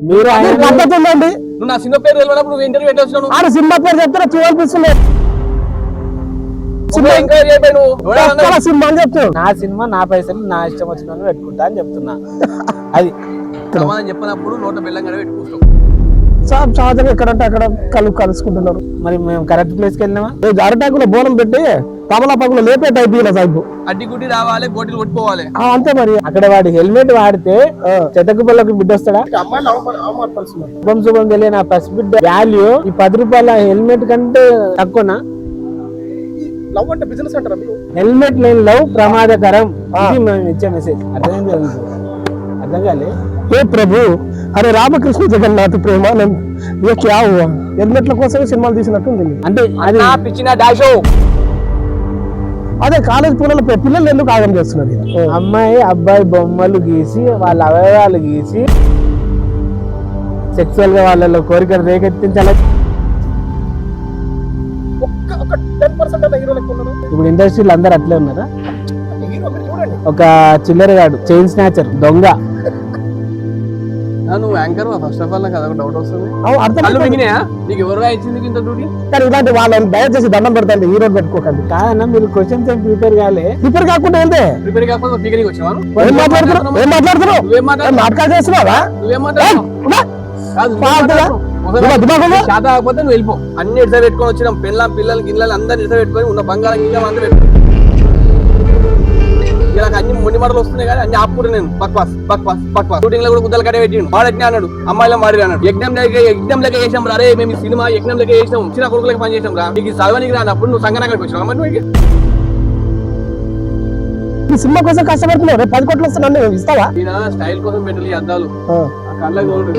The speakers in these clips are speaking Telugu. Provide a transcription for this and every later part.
మీరు పద్ధతుందండి. నువ్వు నా సినిమా పేరు తెలియనప్పుడు నువ్వు ఇంటర్వ్యూ పెట్టొచ్చు. ఆడ సినిమా పేరు చెప్తారా చూడాలనిపిస్తుంది. ఎంకరేజ్ అయిపోయి నువ్వు సినిమా అని చెప్తావు. నా సినిమా నా పైసలు నా ఇష్టం వచ్చిన పెట్టుకుంటా అని చెప్తున్నా. అది సమాధానం చెప్పినప్పుడు నోట బెల్లంగా పెట్టుకుంటావు. సహజంగా ఎక్కడంటే అక్కడ కలుసుకుంటున్నారు. మరి మేము కరెక్ట్ ప్లేస్కి వెళ్ళినామా? అరటాకులో బోనం పెట్టి తమలపాకులో లేపే టైప్ సైపు అడ్డి గుడ్డి రావాలి, గోటీలు కొట్టుకోవాలి. అంతే మరి. అక్కడ వాడు హెల్మెట్ వాడితే చెత్తకు పిల్లకి బిడ్డ వస్తాడా? శుభం శుభం తెలియని ఆ ఫస్ట్ బిడ్డ వాల్యూ ఈ 10 రూపాయల హెల్మెట్ కంటే తక్కువనా? లవ్ అంటే బిజినెస్ అంటారా? హెల్మెట్ లేని లవ్ ప్రమాదకరం. ఇది మేము ఇచ్చే మెసేజ్. అర్థం కాలే. ఏ ప్రభు అరే రామకృష్ణ జగన్నాథ్ ప్రేమ క్యా హువా? హెల్మెట్ల కోసమే సినిమాలు తీసినట్టుంది. అంటే అది పిచ్చిన డాషో. అదే కాలేజ్ పిల్లలు ఎందుకు ఆగం చేస్తున్నారు? అమ్మాయి అబ్బాయి బొమ్మలు గీసి వాళ్ళ అవయవాలు గీసి సెక్సువల్ గా వాళ్ళలో కోరికలు రేకెత్తించాలి. ఇప్పుడు ఇండస్ట్రీలో అందరు అట్లే ఉన్నారా? ఒక చిల్లరగాడు, చైన్ స్నాచర్, దొంగ. నువ్వు యాంకర్ ఫస్ట్ ఆఫ్ ఆల్ నాకు అదొక డౌట్ వస్తుంది. నీకు ఎవరు ఇచ్చింది ఇంత డ్యూటీ? కానీ ఇలాంటి వాళ్ళని దయచేసి దండం పెడతాండి, హీరో పెట్టుకోకండి. కాదన్నా మీరు క్వశ్చన్స్ ఏం ప్రిపేర్ కాలే. ప్రిపేర్ కాకుండా ఏంటే ప్రిపేర్ కాకపోతే పీకరికి వచ్చాను. ఏం మాట్లాడుతున్నావు? నాటకాలు చేస్తున్నావా? శాత కాకపోతే నువ్వు వెళ్ళిపో. అన్ని ఇట్లా పెట్టుకొని వచ్చినాం. పిల్లలు గిన్నెలు అందరిని ఇట్లా పెట్టుకొని ఉన్న బంగారం గిన్నె అంతా పెట్టుకో. ఇలా అన్ని మొండి మాటలు వస్తున్నాయి కానీ అన్ని ఆపుకుంటే నేను బక్వాస్ షూటింగ్ లో కూడా గుద్దలు కట్టే పెట్టిండు. వాడట్నే అన్నాడు, అమ్మాయిలో మారి అన్నాడు. యజ్ఞం లెక్క చేసాం రా. మేము ఈ సినిమా యజ్ఞం లెక్క చేసాం, చిన్న కొడుకులకి పని చేసాం రా. నీకు చదవనికి రానప్పుడు నువ్వు సంగనానికి వచ్చినావు. అమ్మ నువ్వు ఈ సినిమా కోసం కష్టపడుతున్నావు. రేపు 10 కోట్లు వస్తున్నాను ఇస్తావా? ఈయన స్టైల్ కోసం పెట్టాలి అద్దాలు కళ్ళకి చూడు.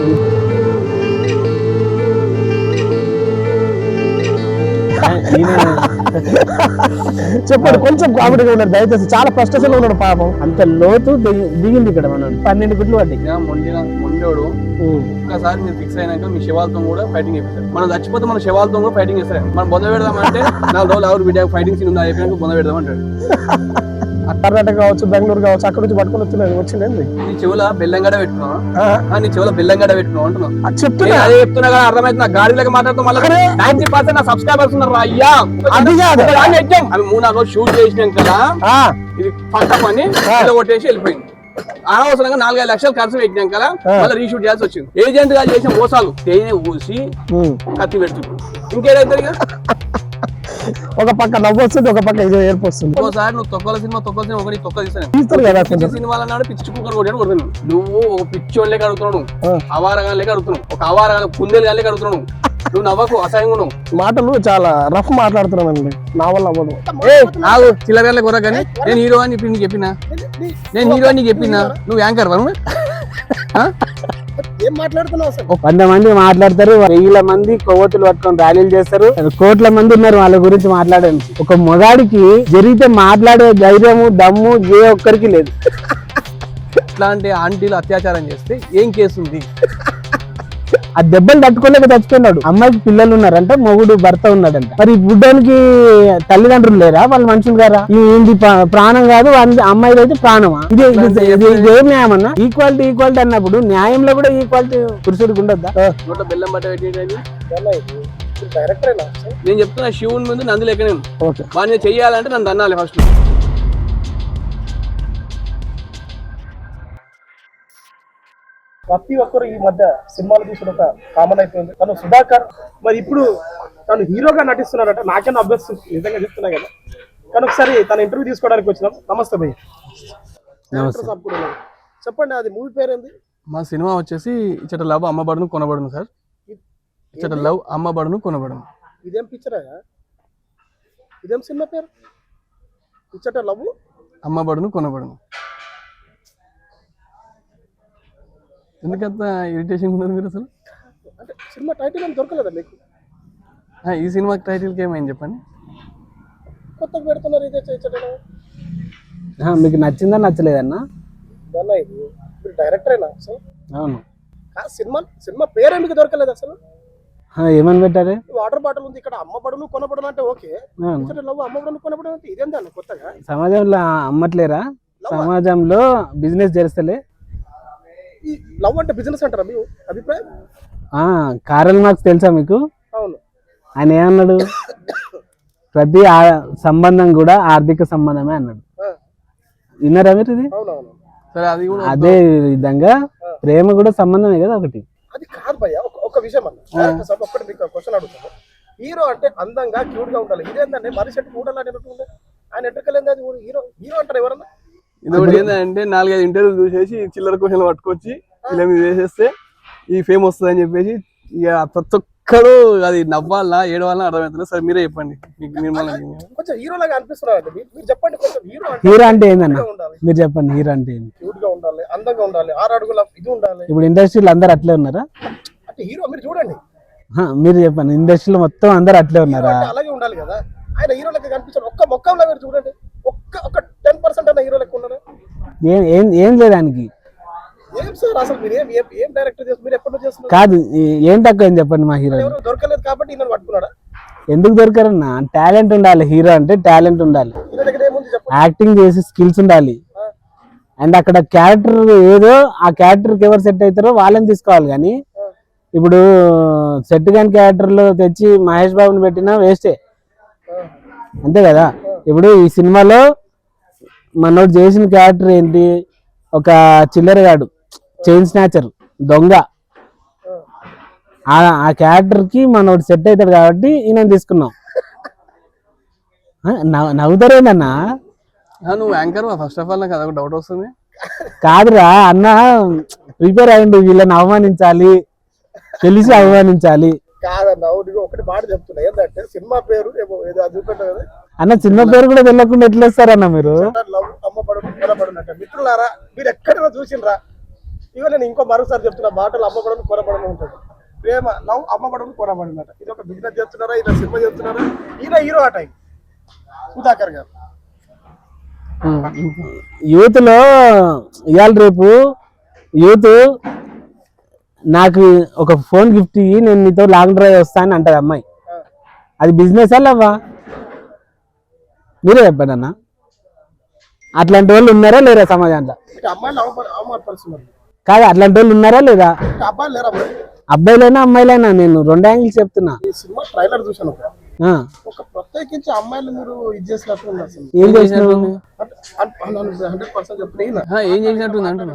చెప్పండి, కొంచెం కామెడీగా ఉన్నాడు దయచేసి. చాలా ఫ్రస్ట్రేషన్ లో ఉన్నాడు పాపం. అంత లోతు దిగింది ఇక్కడ. మనం 12 గుడ్లు పడ్డాయి. మొండోడు ఒక్కసారి మీరు ఫిక్స్ అయినాక మీ శివాలతో కూడా ఫైటింగ్ చేస్తారు. మనం చచ్చిపోతే మన శివాలతో కూడా ఫైటింగ్ చేస్తారు. మనం బొంద పెడదామంటే 4 రోజులు ఎవరు వీడియో ఫైటింగ్ సీన్ ఉందా అయిపోయినాక బొంద పెడదాం అంటాడు. కర్ణాటక కావచ్చు, బెంగళూరు కావచ్చు, అక్కడ నుంచి పట్టుకొని వచ్చిందండి. నీ చెవుల బెల్లంగడ పెట్టుకున్నావా? నీ చెవుల బెల్లంగడ పెట్టుకున్నావు అంటున్నావు. చెప్తున్నా అదే చెప్తున్నా కదా, అర్థమైతే నా గాడిలోకి మాట్లాడుతూ మళ్ళీ 90% నా సబ్స్క్రైబర్స్ ఉన్నారు అయ్యా. అది కాదు, అవి 3-4 రోజులు షూట్ చేసినాం కదా, ఇది పక్క పని కొట్టేసి వెళ్ళిపోయింది. అనవసరంగా 4-5 లక్షలు ఖర్చు పెట్టినాం కదా, మళ్ళీ రీషూట్ చేయాల్సి వచ్చింది. ఏజెంట్ గా చేసిన మోసాలు తేనె ఊసి కత్తి పెడుతుంది. ఇంకేదైతే ఒక పక్క నవ్వు వస్తుంది, ఒక పక్క ఏర్పు వస్తుంది. ఒకసారి నువ్వు తొక్కల సినిమా ఒకటి తొక్క తీస్తాను సినిమాలు అన్నాడు. పిచ్చి కుక్కర్ కొట్టాడు కొడుతున్నావు. నువ్వు ఒక పిచ్చోళ్ళ లెక్క అడుగుతున్నావు, అవారగా లెక్క అడుగుతున్నావు, ఒక అవారగా కుందేలు లెక్క అడుగుతున్నావు. నువ్వు నవ్వకు, అసహ్యంగా మాటలు చాలా రఫ్ మాట్లాడుతున్నానండి. నా వల్ల అవ్వదు. నాకు చిల్లర కొర కానీ నేను హీరో అని నీకు చెప్పినా, నువ్వు యాంకర్ వరు. ఏం మాట్లాడుతున్నావు అసలు? 100 మంది మాట్లాడతారు, 1000 మంది కొవ్వొత్తులు పట్టుకొని ర్యాలీలు చేస్తారు, కోట్ల మంది ఉన్నారు వాళ్ళ గురించి మాట్లాడడానికి. ఒక మొగాడికి జరిగితే మాట్లాడే ధైర్యము దమ్ము ఏ ఒక్కరికి లేదు. ఇట్లాంటి ఆంటీలు అత్యాచారం చేస్తే ఏం కేసు ఉంది? ఆ దెబ్బలు తట్టుకోలేక చచ్చిపోయినాడు. అమ్మాయికి పిల్లలు ఉన్నారంట, మొగుడు భర్త ఉన్నాడంట. మరి ఈ బుడ్డానికి తల్లిదండ్రులు లేరా? వాళ్ళు మనుషులు గారా? ఇది ప్రాణం కాదు, అమ్మాయిది అయితే ప్రాణమా? ఇది ఏం న్యాయం అన్నా? ఈక్వాలిటీ అన్నప్పుడు న్యాయంలో కూడా ఈక్వాలిటీ పురుషుడికి ఉండొద్దా? బెల్లం బట్ట నేను చెప్తున్నా, శివుని ముందు నంది లెక్క నేను వాడిని చెయ్యాలంటే నన్ను అన్నాలి ఫస్ట్. ప్రతి ఒక్కరు ఈ మధ్య సినిమాలు తీసుకుని ఒక కామన్ అయిపోయింది. తను సుధాకర్ మరి ఇప్పుడు తను హీరోగా నటిస్తున్నారట. నాకేనా అభ్యర్థి నిజంగా చెప్తున్నా కదా. కానీ ఒకసారి తన ఇంటర్వ్యూ తీసుకోవడానికి వచ్చినాం. నమస్తే భయ్య. చెప్పండి, అది మూవీ పేరేంది? మా సినిమా వచ్చేసి ఇచ్చట లవ్ అమ్మబడును కొనబడును సార్. ఇచ్చట లవ్ అమ్మబడును కొనబడును. ఇదేం పిక్చరా? ఇదేం సినిమా పేరు? ఇచ్చట లవ్ అమ్మబడును కొనబడును. ఎందుకంత ఇరిటేషన్ ఉన్నది మీరు అసలు? అంటే సినిమా టైటిల్ ఏం దొరకలేదా మీకు? ఈ సినిమా టైటిల్కి ఏమైంది చెప్పండి. కొత్తగా పెడుతున్నారు ఇదే చేయడం. మీకు నచ్చిందా నచ్చలేదన్నా? మీరు డైరెక్టరేనా? అవును. సినిమా పేరే మీకు దొరకలేదు అసలు? ఏమని పెట్టారు? వాటర్ బాటిల్ ఉంది ఇక్కడ, అమ్మబడును కొనబడును అంటే ఓకే. లవ్ అమ్మబడును కొనబడును అంటే ఇదేందా కొత్తగా? సమాజంలో అమ్మట్లేరా? సమాజంలో బిజినెస్ చేస్తలే. ఈ లవ్ అంటే బిజినెస్ అంటారా మీ అభిప్రాయం? కారల్ మార్క్స్ తెలుసా మీకు? అవును. ఆయన ఏమన్నాడు? ప్రతి సంబంధం కూడా ఆర్థిక సంబంధమే అన్నాడు. విన్నారా మీరు ఇది? అవునవును. సరే అది కూడా అదే విధంగా ప్రేమ కూడా సంబంధమే కదా ఒకటి. అది కాదు భయ్య, ఒక విషయం అన్న ఒక్కటి మీకు క్వశ్చన్ అడుగుతాను. హీరో అంటే అందంగా క్యూట్ గా ఉండాలి. ఇదేంటంటే మనిషి అంటే చూడాలని ఉంటుంది. ఆయన ఎంట్రకలేదు అది హీరో హీరో అంటారు ఎవరన్నా? ఇది ఒకటి ఏంటంటే 4-5 ఇంటర్వ్యూలు చూసేసి చిల్లర క్వశ్చన్లు పట్టుకొచ్చి ఇలా మీద వేసేస్తే ఈ ఫేమ్ వస్తుంది అని చెప్పేసి ఇక ప్రతి ఒక్కరు అది నవ్వాలా ఏడవాలా అర్థమవుతుంది. సరే మీరే చెప్పండి. కొంచెం హీరో లాగా అనిపిస్తున్నారు. మీరు చెప్పండి కొంచెం. హీరో అంటే ఏందన్నా మీరు చెప్పండి. హీరో అంటే ఏంది? క్యూట్ గా ఉండాలి, అందంగా ఉండాలి, 6 అడుగుల ఇది ఉండాలి. ఇప్పుడు ఇండస్ట్రీలో అందరు అట్లే ఉన్నారా? అంటే హీరో మీరు చూడండి, మీరు చెప్పండి. ఇండస్ట్రీలో మొత్తం అందరు అట్లే ఉన్నారా? అలాగే ఉండాలి కదా. ఆయన హీరో లెక్క కనిపించారు. ఒక్క మొక్కంలో మీరు చూడండి, ఒక్క 10% అన్న హీరో లెక్క ఉన్నారా? ఏం లేదానికి. ఏం సార్ అసలు మీరు ఏం డైరెక్టర్ చేస్తారు? మీరు ఎప్పుడు చేస్తున్నారు? కాదు ఏం తక్కువ ఏం చెప్పండి. మా హీరో ఎవరు దొరకలేదు కాబట్టి ఈయన పట్టుకున్నాడా? ఎందుకు దొరకరన్నా? టాలెంట్ ఉండాలి. హీరో అంటే టాలెంట్ ఉండాలి, ఈయన దగ్గర ఏముంది చెప్పండి. యాక్టింగ్ చేసే స్కిల్స్ ఉండాలి. అండ్ అక్కడ క్యారెక్టర్ ఏదో ఆ క్యారెక్టర్కి ఎవరు సెట్ అవుతారో వాళ్ళని తీసుకోవాలి. కానీ ఇప్పుడు సెట్ కాని క్యారెక్టర్లో తెచ్చి మహేష్ బాబుని పెట్టినా వేస్టే, అంతే కదా. ఇప్పుడు ఈ సినిమాలో మనోడు చేసిన క్యారెక్టర్ ఏంటి? ఒక చిల్లరగాడు, చైన్ స్నాచర్, దొంగ. ఆ క్యారెక్టర్ కి మనోడు సెట్ అవుతాడు కాబట్టి ఈయన తీసుకున్నాం. నవ్వుతారేందన్నా? నువ్వు యాంకర్ ఫస్ట్ ఆఫ్ ఆల్, నాకు అదొక డౌట్ వస్తుంది. కాదురా అన్న, ప్రిపేర్ అయ్యండి. వీళ్ళని అవమానించాలి, తెలిసి అవమానించాలి కాదన్న. ఒకటి మాట చెప్తున్నా, ఏంటంటే సినిమా పేరు ఏదో అది చూపెట్టారు కదా అన్న. సినిమా పేరు కూడా తెలియకుండా ఎట్లా వస్తారన్న మీరు? లవ్ అమ్మబడును కొరబడునట. మిత్రులారా, మీరు ఎక్కడైనా చూసిండ్రా? ఇవో నేను ఇంకో మరోసారి చెప్తున్నా, మాటలు అమ్మబడును కొరబడును ఉంటుంది. ప్రేమ లవ్ అమ్మబడును కొరబడునట. ఇది ఒక బిజినెస్ చేస్తున్నారా? ఈయన సినిమా చేస్తున్నారా? ఈయన హీరో అట సుధాకర్ గారు. యూత్ లో ఇవాళ రేపు యూత్ నాకు ఒక ఫోన్ గిఫ్ట్ ఇయ్యి, నేను నీతో లాంగ్ డ్రైవ్ వస్తాను అంటది అమ్మాయి. అది బిజినెస్ అవ్వా? మీరే చెప్పండి అన్న. అట్లాంటి వాళ్ళు ఉన్నారా లేరా సమాజంలో? అమ్మాయిలు అవమానపరుస్తున్నారు కాదు, అట్లాంటి వాళ్ళు ఉన్నారా లేదా? అబ్బాయిలు లేరా? అబ్బాయిలైనా అమ్మాయిలైనా నేను 2 యాంగిల్స్ చెప్తున్నా. ఈ సినిమా ట్రైలర్ చూసాను, ఒక ప్రత్యేకించి అమ్మాయిలు మీరు ఇది చేసినట్టు ఉంది. అసలు ఏం చేసినారు? 100% చెప్తున్నా. ఏం చేసినట్టుంది అంటున్నా.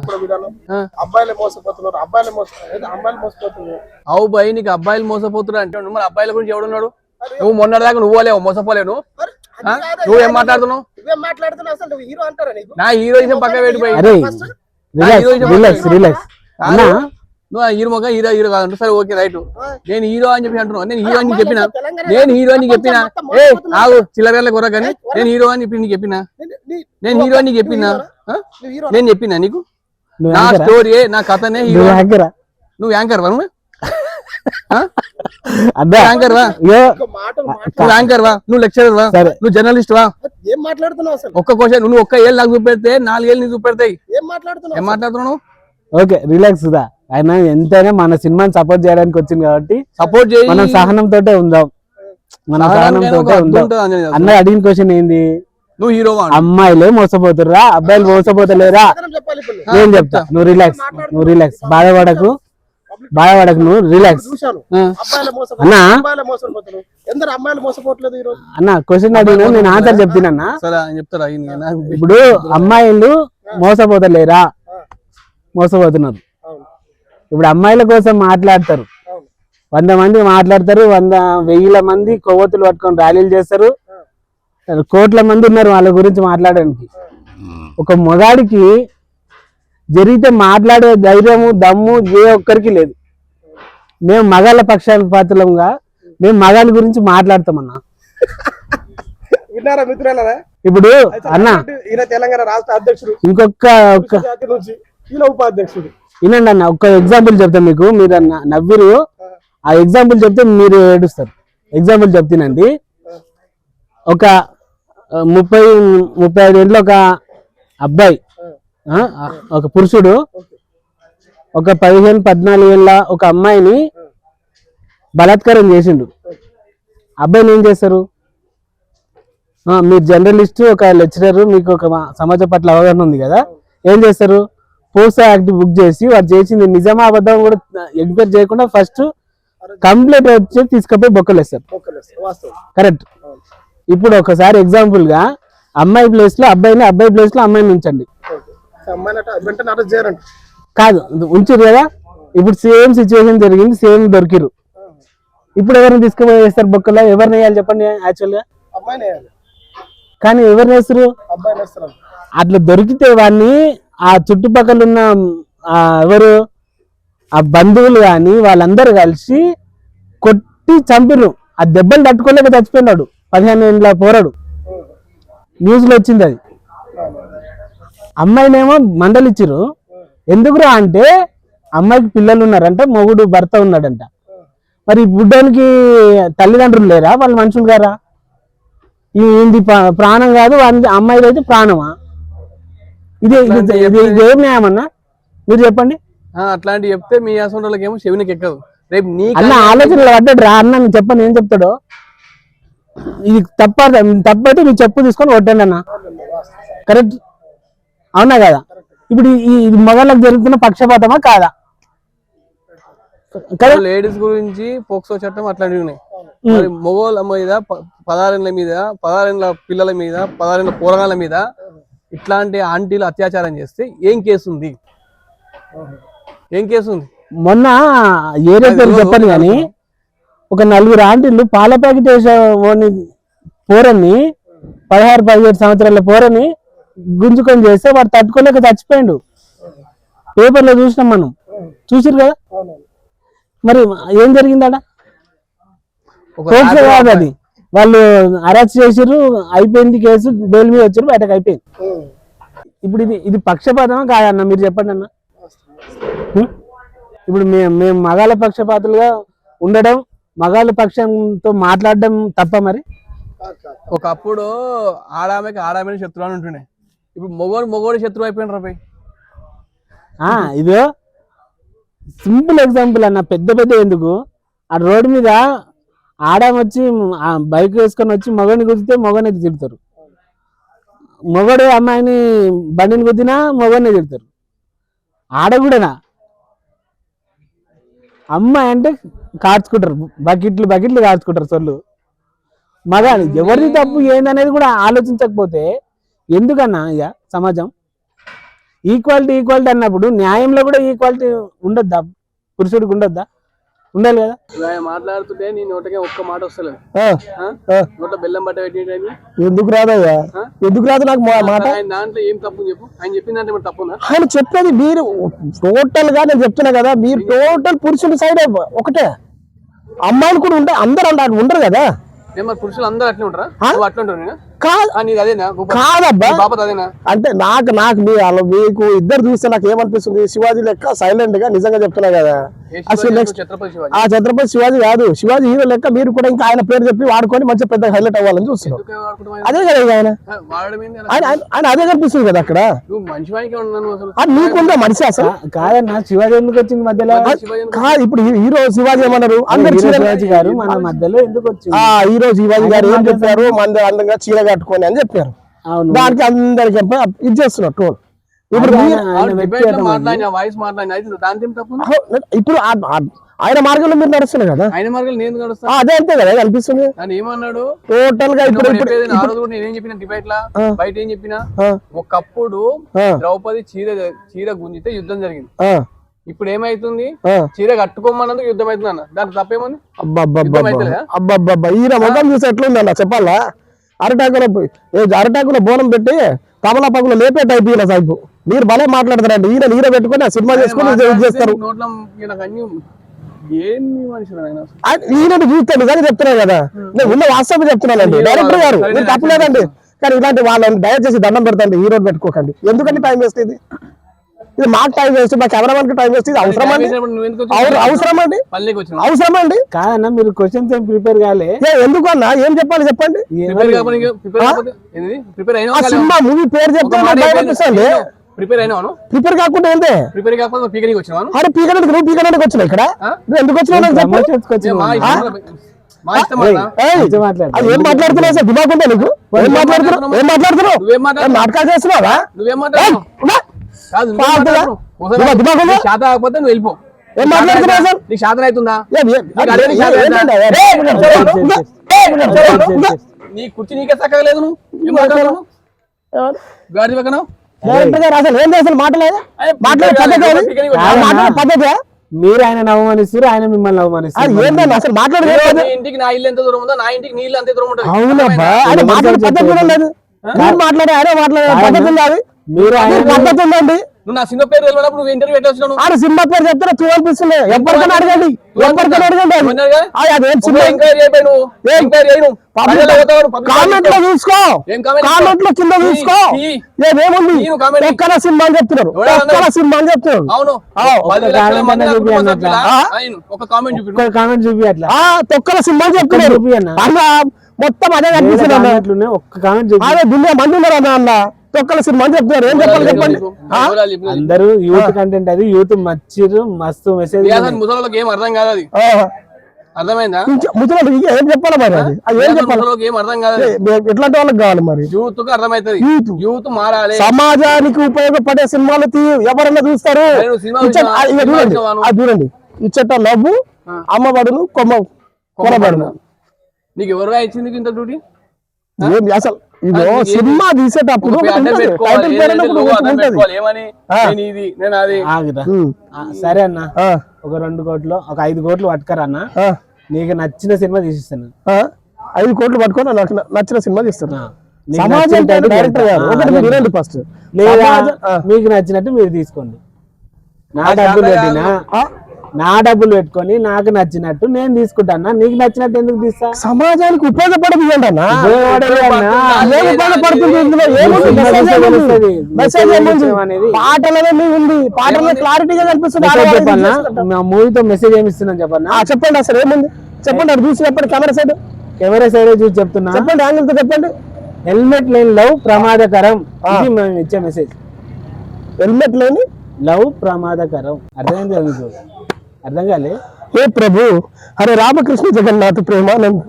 అబ్బాయిలే మోసపోతున్నారు, అమ్మాయిలు మోసపోతున్నారు. అవు బాయ్, నీకు అబ్బాయిలు మోసపోతున్నారు అంటే మరి అబ్బాయిల గురించి ఎవడున్నాడు? నువ్వు మొన్నటిదాకా నువ్వు మోసపోలేవు. నువ్వేం మాట్లాడుతున్నావు? అసలు హీరో అంటారా నీకు? నా హీరోయిజం పక్క పెట్టిపోయి నువ్వు హీరో మొక్క హీరో కాదంటు. సరే ఓకే రైట్, నేను హీరో అని చెప్పి అంటున్నావు. నేను హీరో అని చెప్పినా? ఏ ఆగు చిల్లరగల కొర కానీ నేను హీరో అని చెప్పి నీకు చెప్పినా? నేను హీరో అని చెప్పినా? నేను చెప్పినా నీకు? నా స్టోరీ నా కథనే హీరో. నువ్వు యాంకర్ వా? యాంకర్ వా? నువ్వు యాంకర్ వా? నువ్వు లెక్చరర్ వా? నువ్వు జర్నలిస్ట్ వా? ఏం మాట్లాడుతున్నావు అసలు? ఒక్క క్వశ్చన్, నువ్వు ఒక్క ఏళ్ళు నాకు చూపెడితే 4 ఏళ్ళు నీకు చూపెడతాయి. ఏం మాట్లాడుతున్నావు? ఓకే రిలాక్స్ దా. ఆయన ఎంతైనా మన సినిమాని సపోర్ట్ చేయడానికి వచ్చింది కాబట్టి సపోర్ట్ చేయి. మనం సహనంతో ఉందాం, అన్న అడిగిన క్వశ్చన్ ఏంది? నువ్వు హీరో అమ్మాయిలే మోసపోతుర్రా, అబ్బాయిలు మోసపోతలేరా? నేను చెప్తా, నువ్వు రిలాక్స్, బాధపడకు, నువ్వు రిలాక్స్ అన్న. క్వశ్చన్ అడిగిన నేను ఆన్సర్ చెప్తున్నా. ఇప్పుడు అమ్మాయిలు మోసపోతలేరా? మోసపోతున్నారు. ఇప్పుడు అమ్మాయిల కోసం మాట్లాడతారు, 100 మంది మాట్లాడతారు, 100,000 మంది కొవ్వొత్తులు పట్టుకొని ర్యాలీలు చేస్తారు, కోట్ల మంది ఉన్నారు వాళ్ళ గురించి మాట్లాడడానికి. ఒక మొగాడికి జరిగితే మాట్లాడే ధైర్యము దమ్ము ఏ ఒక్కరికి లేదు. మేము మగాళ్ళ పక్షపాతంగా మేము మగాళ్ళ గురించి మాట్లాడతామన్నా. విన్నారా మిత్రులారా? ఇప్పుడు అన్న ఈయన తెలంగాణ రాష్ట్ర అధ్యక్షుడు, ఇంకొక ఉపాధ్యక్షుడు. వినండి అన్న, ఒక్క ఎగ్జాంపుల్ చెప్తాను మీకు. మీరు అన్న నవ్విరు, ఆ ఎగ్జాంపుల్ చెప్తే మీరు ఏడుస్తారు. ఎగ్జాంపుల్ చెప్తానండి. ఒక 30-35 ఏళ్ళ ఒక అబ్బాయి, ఒక పురుషుడు ఒక 15-14 ఏళ్ళ ఒక అమ్మాయిని బలాత్కారం చేసిండు. అబ్బాయిని ఏం చేస్తారు? మీరు జర్నలిస్ట్, ఒక లెక్చరర్, మీకు ఒక సమాజం పట్ల అవగాహన ఉంది కదా, ఏం చేస్తారు? పోస్టో యాక్ట్ బుక్ చేసి వాడు చేసింది నిజమా అబద్ధం కూడా ఎంక్వైరీ చేయకుండా ఫస్ట్ కంప్లైంట్ వచ్చి తీసుకుపోయి బొక్కలేస్తారు. వాస్తవం. కరెక్ట్. ఇప్పుడు ఒకసారి ఎగ్జాంపుల్ గా అమ్మాయి ప్లేస్ లో అబ్బాయిని, అబ్బాయి ప్లేస్ లో అమ్మాయిని ఉంచండి. అమ్మాయినట వెంటనే అరెస్ట్ చేయరంట. కాదు ఉంచారు కదా, ఇప్పుడు సేమ్ సిచ్యువేషన్ జరిగింది, సేమ్ దొరికిరు. ఇప్పుడు ఎవరిని తీసుకుపోయి వేస్తారు బొక్కలో? ఎవరిని వేయాలి చెప్పండి యాక్చువల్ గా? అమ్మాయిని వేయాలి. కానీ ఎవరిని వేస్తారు? అబ్బాయిని వేస్తారు. అట్లా దొరికితే వాడిని ఆ చుట్టుపక్కల ఉన్న ఎవరు ఆ బంధువులు కానీ వాళ్ళందరూ కలిసి కొట్టి చంపిరు. ఆ దెబ్బలు తట్టుకోలేక చచ్చిపోయినాడు 15 ఏళ్ళ పోరాడు. న్యూస్ లో వచ్చింది అది. అమ్మాయినేమో మందలిచ్చిరు. ఎందుకురా అంటే అమ్మాయికి పిల్లలు ఉన్నారంట, మొగుడు భర్త ఉన్నాడంట. మరి బుడ్డానికి తల్లిదండ్రులు లేరా? వాళ్ళు మనుషులు గారా? ఇది ప్రాణం కాదు, అమ్మాయిది అయితే ప్రాణమా? ఇది ఏం న్యాయమన్నా మీరు చెప్పండి. అట్లాంటి చెప్తే మీ అసలు ఏమో చెవినికి ఎక్కదు. రేపు నీ అన్న ఆలోచనలు పడ్డాడు రా అన్న, చెప్పండి ఏం చెప్తాడో. ఇది తప్పైతే మీరు చెప్పు తీసుకొని కొట్టండి అన్న. కరెక్ట్ అవునా కదా? ఇప్పుడు ఇది మగళ్ళకి జరుగుతున్న పక్షపాతమా కాదా? లేడీస్ గురించి పోక్సో చట్టం అట్లాంటివి ఉన్నాయి. మరి మగవాళ్ళ మీద 16 ఏళ్ళ మీద, 16 ఏళ్ళ పిల్లల మీద, 16 ఏళ్ళ పోరగాళ్ళ మీద ఇట్లాంటి ఆంటీలు అత్యాచారం చేస్తే ఏం కేసు ఉంది? ఏం కేసు ఉంది? మొన్న ఏరియా పేరు చెప్పండి కానీ ఒక 4 ఆంటీలు పాల ప్యాకెట్ వేసే పోరని 16-17 సంవత్సరాల పోరని గుంజుకొని చేస్తే వాడు తట్టుకోలేక చచ్చిపోయాడు. పేపర్లో చూసినాం మనం, చూసిరు కదా. మరి ఏం జరిగిందాడ? కాదు అది, వాళ్ళు అరెస్ట్ చేసిర్రు, అయిపోయింది కేసు, బెయిల్ మీద వచ్చారు, బయటకు అయిపోయింది. ఇప్పుడు ఇది పక్షపాతమా కాదన్న మీరు చెప్పండి అన్న. ఇప్పుడు మేము మగాళ్ళ పక్షపాతులుగా ఉండడం, మగాళ్ళ పక్షంతో మాట్లాడడం తప్ప మరి? ఒకప్పుడు ఆడామెకి ఆడామెని శత్రువు అని ఉంటుండే, ఇప్పుడు మొగోడు శత్రువు అయిపోయిన రాబాయ్. ఇదో సింపుల్ ఎగ్జాంపుల్ అన్న, పెద్ద ఎందుకు. ఆ రోడ్డు మీద ఆడామొచ్చి బైక్ వేసుకొని వచ్చి మగని గుద్దితే మగనే తిడతారు, మొగడు అమ్మాయిని బండిని గుద్దినా మగనే తిడతారు. ఆడ కూడానా అమ్మాయి అంటే కార్చుకుంటారు, బకెట్లు కార్చుకుంటారు సొల్లు. మగాని ఎవరిది తప్పు ఏందనేది కూడా ఆలోచించకపోతే ఎందుకన్నా ఇక సమాజం? ఈక్వాలిటీ అన్నప్పుడు న్యాయంలో కూడా ఈక్వాలిటీ ఉండొద్దా? పురుషుడికి ఉండొద్దా? ఉండాలి కదా. మాట్లాడుతుంటే నీ నోటకే ఒక్క మాట వస్తలేదు, నోట బెల్లం బట్ట పెట్టి ఎందుకు రాదయ్యా? ఎందుకు రాదు నాకు మాట? దాంట్లో ఏం తప్పు చెప్పు. ఆయన చెప్పిన దాంట్లో తప్పుందా? ఆయన చెప్పేది మీరు టోటల్ గా నేను చెప్తున్నా కదా, మీరు టోటల్ పురుషుడి సైడ్ ఒకటే. అమ్మాయిలు కూడా ఉంటాయి, అందరు అలా ఉండరు కదా. పురుషులు అందరూ అట్లా ఉంటారా? అట్లా ఉంటారు కాదబ్బా. అంటే నాకు మీకు ఇద్దరు చూస్తే నాకు ఏమనిపిస్తుంది, శివాజీ లెక్క సైలెంట్ గా నిజంగా చెప్తున్నా కదా. ఛత్రపతి శివాజీ కాదు, శివాజీ హీరో లెక్క మీరు కూడా ఇంకా ఆయన పేరు చెప్పి వాడుకొని మంచి పెద్ద హైలైట్ అవ్వాలని చూస్తున్నారు. అదే కదా ఆయన అదే కనిపిస్తుంది కదా అక్కడ. నీకుందా మనిషి అసలు? కాదన్నా, శివాజీ ఎందుకు వచ్చింది మధ్యలో? కాదు, ఇప్పుడు హీరో శివాజీ ఏమన్నారు? శివాజీ గారు మన మధ్యలో ఎందుకు వచ్చింది? హీరో శివాజీ గారు ఏం చెప్పారు? మన అందంగా చీర కట్టుకొని అని చెప్పారు. దానికి అందరికి ఇది చేస్తున్నారు ట్రోల్. ఇప్పుడు ఇప్పుడు ఆయన మార్గంలో మీరు నడుస్తున్నారు కదా, ఆయన మార్గంలో నేను నడుస్తాను. అదే అంతే కదా అనిపిస్తుంది. ఏమన్నాడు టోటల్ గా ఇప్పుడు నేనేం చెప్పిన డిబేట్ లా బయట ఏం చెప్పినా, ఒకప్పుడు ద్రౌపది చీర గుంజితే యుద్ధం జరిగింది. ఇప్పుడు ఏమైతుంది? చీర కట్టుకోమన్నందుకు యుద్ధం అవుతుంది అన్న, దానికి తప్పేముంది? అబ్బబ్బబ్బా ఈయన ముఖం చూసి ఎట్లుంది అన్న చెప్పాలా? అరటాకులో బోనం పెట్టి తమలపాకులో లేపే టైప్ ఈయన సైపు. మీరు భలే మాట్లాడతారండి. ఈయన నీర పెట్టుకుని సినిమా చేసుకుని చేస్తారు. ఈయన చూస్తే నిజంగా చెప్తున్నాను కదా, నేను ఉన్న వాస్తవం చెప్తున్నానండి. డైరెక్టర్ గారు మీరు తప్పలేదండి, కానీ ఇలాంటి వాళ్ళని దయచేసి దండం పెడతాండి, హీరో పెట్టుకోకండి. ఎందుకంటే టైం వేస్ట్ ఇది మాకు టైం వేస్ట్, మా కెమెరామెన్ కి టైం వేస్ట్. ఇది అవసరమండి? అవసరమండి కాదన్నా, మీరు క్వశ్చన్స్ ఏం ప్రిపేర్ కాలే ఎందుకు అన్నా? ఏం చెప్పాలి చెప్పండి. సినిమా మూవీ పేరు చెప్తాను, ప్రిపేర్ కాకుండా ఏంటే? అరే పీకడానికి నువ్వు పీకడానికి వచ్చినా ఇక్కడ? నువ్వు ఎందుకు వచ్చినావు? ఏం మాట్లాడుతున్నావు సార్? దిమాగ్ ఉందా నీకు? ఏం మాట్లాడుతున్నావు? నాటకాలు చేస్తున్నావా? కాదు, నువ్వు ఫాల్తుగా. మాట్లాడు. ఒకసారి నువ్వు దిమాగ్ ఉందా? నీకు శాతం కాకపోతే నువ్వు వెళ్ళిపో. ఏం మాట్లాడుతున్నావు అసలు? నీకు శాతం అవుతుందా? ఏంటి? నీ కుర్చీ నీకే చక్కలేదు. నువ్వు ఏం మాట్లాడుతున్నావు? గాడి పక్కన డైరెక్టర్ గారు అసలు ఏంటి అసలు మాట్లాడలేదు? మాట్లాడే పద్ధతి అది? మాట్లాడే పద్ధతి మీరు ఆయన అవమానిస్తారు, ఆయన మిమ్మల్ని అవమానిస్తారు. ఏంటండి అసలు మాట్లాడలేదు? నీ ఇంటికి నా ఇల్లు ఎంత దూరం ఉందో నా ఇంటికి నీ ఇల్లు అంతే దూరం ఉంటుంది. అవునబ్బా, ఆయన మాట్లాడే పద్ధతి కూడా లేదు. మీరు మాట్లాడే ఆయన మాట్లాడే పద్ధతి ఉంది. అది మీరు ఆయన పద్ధతి ఉందండి. నువ్వు నా సినిమా పేరు తెలియనప్పుడు నువ్వు ఇంటర్వ్యూ పెట్టొచ్చినావు. ఆడ సినిమా పేరు చెప్తే చూడాలనిపిస్తుంది. ఎవరికైనా అడగండి, ఎవరికైనా అడగండి. అది అదేం సినిమా ఎంక్వైరీ అయిపోయి నువ్వు ఎంక్వైరీ అయ్యి నువ్వు ప్రజల్లో పోతావు, public కామెంట్ లో చూసుకో, ఏం comment? కామెంట్ లో కింద చూసుకో. ఏమేముంది నేను comment. ఒక్కల సినిమా అని చెప్తున్నారు, ఎవడా ఒక్కల సినిమా అని చెప్తున్నారు. అవును ఒక్క 10 లక్షల comment మంది అన్నా నా కుటుంబ చూపి సభ్యులా? ఆ? ఆయన ఒక కామెంట్ చూపి. ఒక్క కామెంట్ చూపి అట్లా తొక్కల సినిమా అని చెప్తున్నారు. చూపి అన్న. అన్న మొత్తం అదే కనిపిస్తుంది అన్న. కామెంట్లునే ఒక్క కామెంట్ చూపి. అదే దునియా మంది ఉన్నారు అన్న. అన్న తొక్కల సినిమా అని చెప్తున్నారు. ఏం చెప్పాలి చెప్పండి. అందరూ యూత్ కంటెంట్, అది యూత్ మచ్చిరు మస్తు మెసేజ్. ముసలోళ్ళకి ఏం అర్థం కాదు. అది అర్థమైందా? ముసలి ఏం చెప్పాలి మరి? అది అది ఏం చెప్పాలి? ముసలోళ్ళకి ఏం అర్థం కాదు. ఎట్లాంటి వాళ్ళకి కావాలి మరి? యూత్ కు అర్థమైతది. యూత్ యూత్ మారాలి. సమాజానికి ఉపయోగపడే సినిమాలు ఎవరన్నా చూస్తారు. నేను సినిమా ఇచ్చట- చూసినా, ఇక సినిమా చూడండి, చూసినావా? అది చూడండి. ఇచ్చట నవ్వు, అమ్మబడును, కొమ్మబడును. నీకు ఎవరుగా ఇచ్చింది ఇంత డ్యూటీ? ఏం అసలు ఇదో అది సినిమా తీసేటప్పుడు ఒకటి అడ్డం ఉంటుంది. పెట్టుకోవాలి, టైటిల్ పేరు ఏదంటే ఒకటి నువ్వు అడ్డం ఉంటుంది. పెట్టుకోవాలి. ఏమని నేను ఇది నేను అది. ఆగురా. ఉమ్. సరే అన్న, ఆ, ఒక 2 కోట్లు, ఒక 5 కోట్లు పట్టుకరా అన్న. ఆ, నీకు నచ్చిన సినిమా తీసిస్తాను. ఆ. 5 కోట్లు పట్టుకొని నాకు నచ్చిన సినిమా తీస్తారు. నీకు సమాజం నచ్చిన పేరు title డైరెక్టర్ గారు పెడతా. ఒకటి మీరు వినండి ఫస్ట్. లేదా సమాజం- ఆ. మీకు నచ్చినట్టు మీరు తీసుకోండి. నా అది డబ్బులు కాదు. పెట్టినా, ఆ, నా డబ్బులు పెట్టుకొని నాకు నచ్చినట్టు నేను తీసుకుంటాను. నీకు నచ్చినట్టు ఎందుకు తీస్తా? సమాజానికి ఉపయోగపడదు ఇవ్వండి అన్న. ఉపయోగపడేది అన్న. ఏం ఉపయోగపడుతుంది ఇందులో? ఏముంది? సినిమా మెసేజ్ చూస్తే ఏముంది? తెలుస్తది. మెసేజ్ ఏముంది? మెసేజ్ అనేది. పాటలనే ఉంది, పాటల్లో క్లారిటీగా కనిపిస్తుంది. మెసేజ్ ఆడవాళ్ళకి చెప్పాలనా? చేస్తుంటాం. మా మూవీతో మెసేజ్ ఏమి ఇస్తున్నాను చెప్పన్నా? చెప్పండి అసలు ఏముంది చెప్పండి. అది చూసి చెప్పండి. కెమెరా సైడ్ కెమెరా సైడ్ చూసి చెప్తున్నా. చెప్పండి, యాంగిల్ తో చెప్పండి. హెల్మెట్ లేని లవ్ ప్రమాదకరం. ఇది మేము ఇచ్చే మెసేజ్. హెల్మెట్ లేని లవ్ ప్రమాదకరం. అర్థమైంది కదా మీకు? అర్థం కాలే? హే ప్రభు, అరే రామకృష్ణ జగన్నాథ్ ప్రేమానంద్,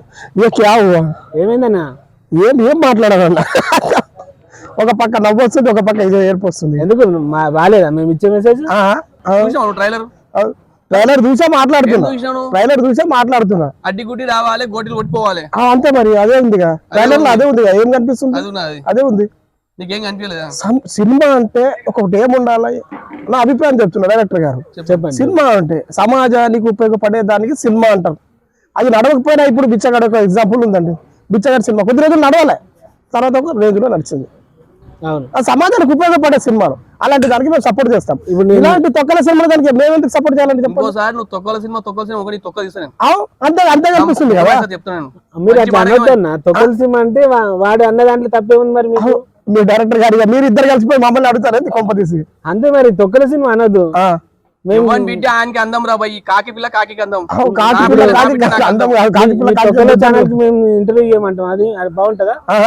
ఏ క్యా హువా? ఏమైందన్నా? ఏం మాట్లాడాలన్నా? ఒక పక్క నవ్వు వస్తుంది, ఒక పక్క ఇది ఏర్పు వస్తుంది. ఎందుకు బాగాలేదా మేము ఇచ్చే మెసేజ్? చూసావు ట్రైలర్? ట్రైలర్ చూసా మాట్లాడుతున్నా. చూసాను ట్రైలర్ చూసా మాట్లాడుతున్నా. అడ్డి గుడ్డి రావాలి, గోటీలు కొట్టిపోవాలి. అంతే మరి, అదే ఉందిగా ట్రైలర్ లో. అదే ఉందిగా. ఏం కనిపిస్తుంది? అది ఉన్నది. అదే ఉంది. నీకేం కనిపించలేదా? సినిమా అంటే ఒకటి ఏముండాలి నా అభిప్రాయం చెప్తున్నా డైరెక్టర్ గారు. చెప్పండి. సినిమా అంటే సమాజానికి ఉపయోగపడే దానికి సినిమా అంటారు. అది నడవకపోయినా ఇప్పుడు బిచ్చగాడు ఒక ఎగ్జాంపుల్ ఉందండి. బిచ్చగాడు సినిమా కొద్ది రోజులు నడవలే, తర్వాత ఒక రేంజ్లో నడిచింది. అవును. ఆ సమాజానికి ఉపయోగపడే సినిమాలు అలాంటి దానికి మేము సపోర్ట్ చేస్తాం. ఇప్పుడు ఇలాంటి తొక్కల సినిమా దానికి మేము ఎందుకు సపోర్ట్ చేయాలంటే చెప్పండి. ఇంకోసారి నువ్వు తొక్కల సినిమా ఒకటి తొక్క తీస్తాను. అంతే అంతే కనిపిస్తుంది కదా. చెప్తున్నాను. మీరు అట్లా అనొద్దన్నా. తొక్కలసీమ అంటే వాడు అన్న దాంట్లో తప్పే ఉంది మరి మీకు. మీ డైరెక్టర్ గారు మీరు ఇద్దరు కలిసిపోయి మమ్మల్ని అడుగుతారు కొంప తీసి. అంతే మరి, తొక్కలసీమ అనొద్దు. ఎవరి బిడ్డ ఆయనకి అందం రా భయ్. కాకి పిల్ల కాకి అందం. కాకి పిల్ల కాకి అందం కాదు, కాకి పిల్ల కాకి తొక్కలో అందం. ఛానల్ కి మేము ఇంటర్వ్యూ చేయమంటాం. అది బాగుంటుందా? ఆ,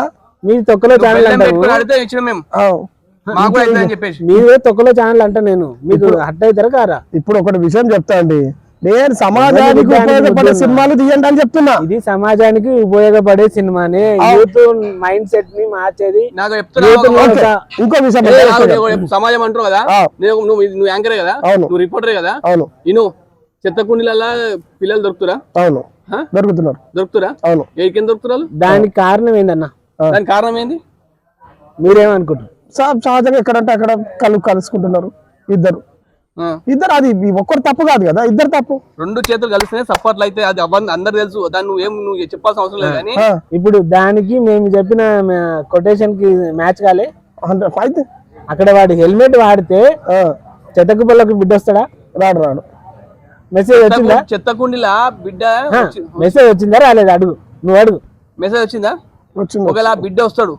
మీరు తొక్కలో ఛానల్ బెల్లం అంటారు. పెట్టుకుని అడిగితే ఇచ్చిన మేము ఆ. మాకు కూడా అవుతుందని చెప్పేసి. మీరే తొక్కలో ఛానల్ అంటా నేను. మీకు హట్ అవుతారా కారా? ఇప్పుడు ఒకటి విషయం చెప్తా అండి. నేను సమాజానికి ఉపయోగపడే సినిమాలు తీయండి అని చెప్తున్నా. ఇది సమాజానికి ఉపయోగపడే సినిమానే. యూత్ మైండ్ సెట్ ని మార్చేది. నాకు చెప్తున్నా ఇంకో విషయం సమాజం అంటారు కదా. నువ్వు యాంకరే కదా, అవును. నువ్వు రిపోర్టరే కదా. అవును. ఇను చెత్త కుండీలల్లా పిల్లలు దొరుకుతురా? అవును, దొరుకుతురా. అవును. ఏకేం దొరుకుతున్నారు? దానికి కారణం ఏందన్నా? దానికి కారణం ఏంది? మీరేమనుకుంటారు? సహజంగా ఎక్కడంటే అక్కడ కలుసుకుంటున్నారు ఇద్దరు. అది ఒక్కరు తప్పు కాదు కదా, ఇద్దరు తప్పు. 2 చేతులు కలిస్తేనే సపోర్ట్లు అయితే అది అందరు తెలుసు. దాన్ని నువ్వు చెప్పాల్సిన అవసరం లేదు. కానీ ఇప్పుడు దానికి మేము చెప్పిన కొటేషన్ కి మ్యాచ్ కాలే. అయితే అక్కడ వాడు హెల్మెట్ వాడితే చెత్తకు పిల్లకి బిడ్డ వస్తాడా? రాడు. మెసేజ్ వచ్చిందా? చెత్త కుండీలా బిడ్డ మెసేజ్ వచ్చిందా రాలేదు? అడుగు, నువ్వు అడుగు. మెసేజ్ వచ్చిందా? వచ్చింది. ఒకవేళ బిడ్డ వస్తాడు,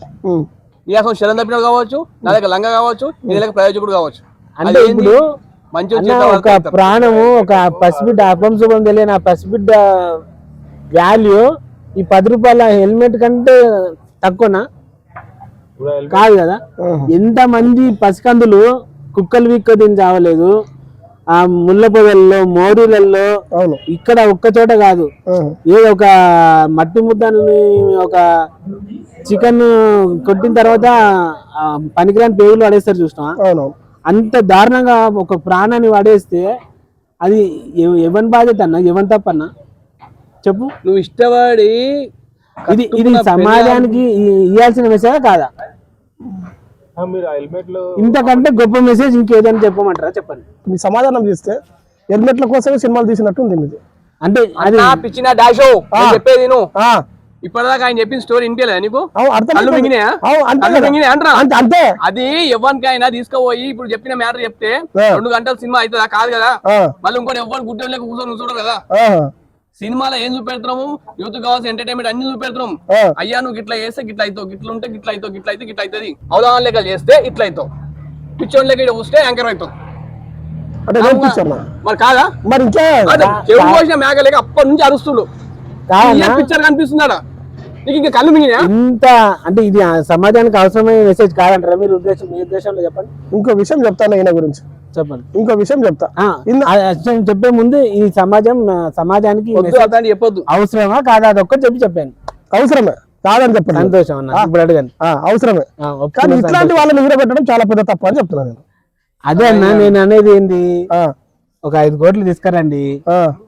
నీ అసలు శరణ్ తప్పినడు కావచ్చు, నా దగ్గర లంగా కావచ్చు, నీ దగ్గర ప్రయోజకుడు కావచ్చు. అంటే ఇప్పుడు మంచి ఒక ప్రాణము, ఒక పసిబిడ్డ, అపం శుభం తెలియని ఆ పసిబిడ్డ వాల్యూ ఈ 10 రూపాయల హెల్మెట్ కంటే తక్కువనా? కాదు కదా. ఎంత మంది పసికందులు కుక్కలు వీక్క తిని చావలేదు. ఆ ముళ్ళ పొదల్లో, మోరీలలో, ఇక్కడ ఒక్క చోట కాదు, ఏదో ఒక మట్టి ముద్దని ఒక చికెన్ కొట్టిన తర్వాత పనికిరాని పేగులు పడేస్తారు చూసినా. అంత దారుణంగా ఒక ప్రాణాన్ని వాడేస్తే అది ఎవరి బాధ్యత అన్న, ఎవరి తప్పన్నా చెప్పు. నువ్వు ఇష్టపడి ఇది సమాజానికి ఇవ్వాల్సిన మెసేజ్ కాదా? మీరు హెల్మెట్ లో ఇంతకంటే గొప్ప మెసేజ్ ఇంకేదైనా చెప్పమంటారా? చెప్పండి. మీ సమాధానం చేస్తే హెల్మెట్ల కోసమే సినిమాలు తీసినట్టు ఉంది మీది. అంటే అది పిచ్చిన డాషో చెప్పేది ఇప్పటిదాకా ఆయన చెప్పిన స్టోరీ ఇంటేలేదా నీకు? అంతే. అది ఎవరికైనా తీసుకుపోయి ఇప్పుడు చెప్పిన మ్యాటర్ చెప్తే 2 గంటల సినిమా అవుతుందా? కాదు కదా. మళ్ళీ ఇంకోటి ఎవరు గుడ్డ లేక కూర్చొని చూడరు కదా. సినిమాలో ఏం చూపెడుతున్నాము? యూత్ కావాల్సిన ఎంటర్టైన్మెంట్ అన్ని చూపెడుతున్నాం. అయ్యా నువ్వు ఇట్లా చేస్తే గిట్లా అవుతావు, గిట్ల ఉంటే గిట్ల అవుతావు, గిట్ల అయితే గిట్ల అవుతుంది, అవగాహన లెక్క చేస్తే ఇట్లా అవుతావు, పిచ్చోన్ లెక్క వస్తే యాంకర్ అవుతావు. మరి కాదా? మరి చెవు పోసిన మేక లేక అప్పటి నుంచి అరుస్తుడు పిక్చర్ కనిపిస్తున్నాడా నీకు? ఇంకా కళ్ళు మింగినా? ఇంత అంటే ఇది సమాజానికి అవసరమైన మెసేజ్ కాదంటారా మీరు మీ ఉద్దేశంలో? చెప్పండి. ఇంకో విషయం చెప్తాను ఈయన గురించి. చెప్పండి. ఇంకో విషయం చెప్తా. చెప్పే ముందు ఈ సమాజానికి చెప్పొద్దు అవసరమా కాదా అది ఒక్కటి చెప్పాను. అవసరమే కాదని చెప్పండి. సంతోషం అన్న. ఇప్పుడు అడగండి. అవసరమే. కానీ ఇట్లాంటి వాళ్ళని నిలబెట్టడం చాలా పెద్ద తప్పు అని చెప్తున్నాను నేను. అదే అన్న నేను అనేది ఏంది, ఒక 5 కోట్లు తీసుకురండి,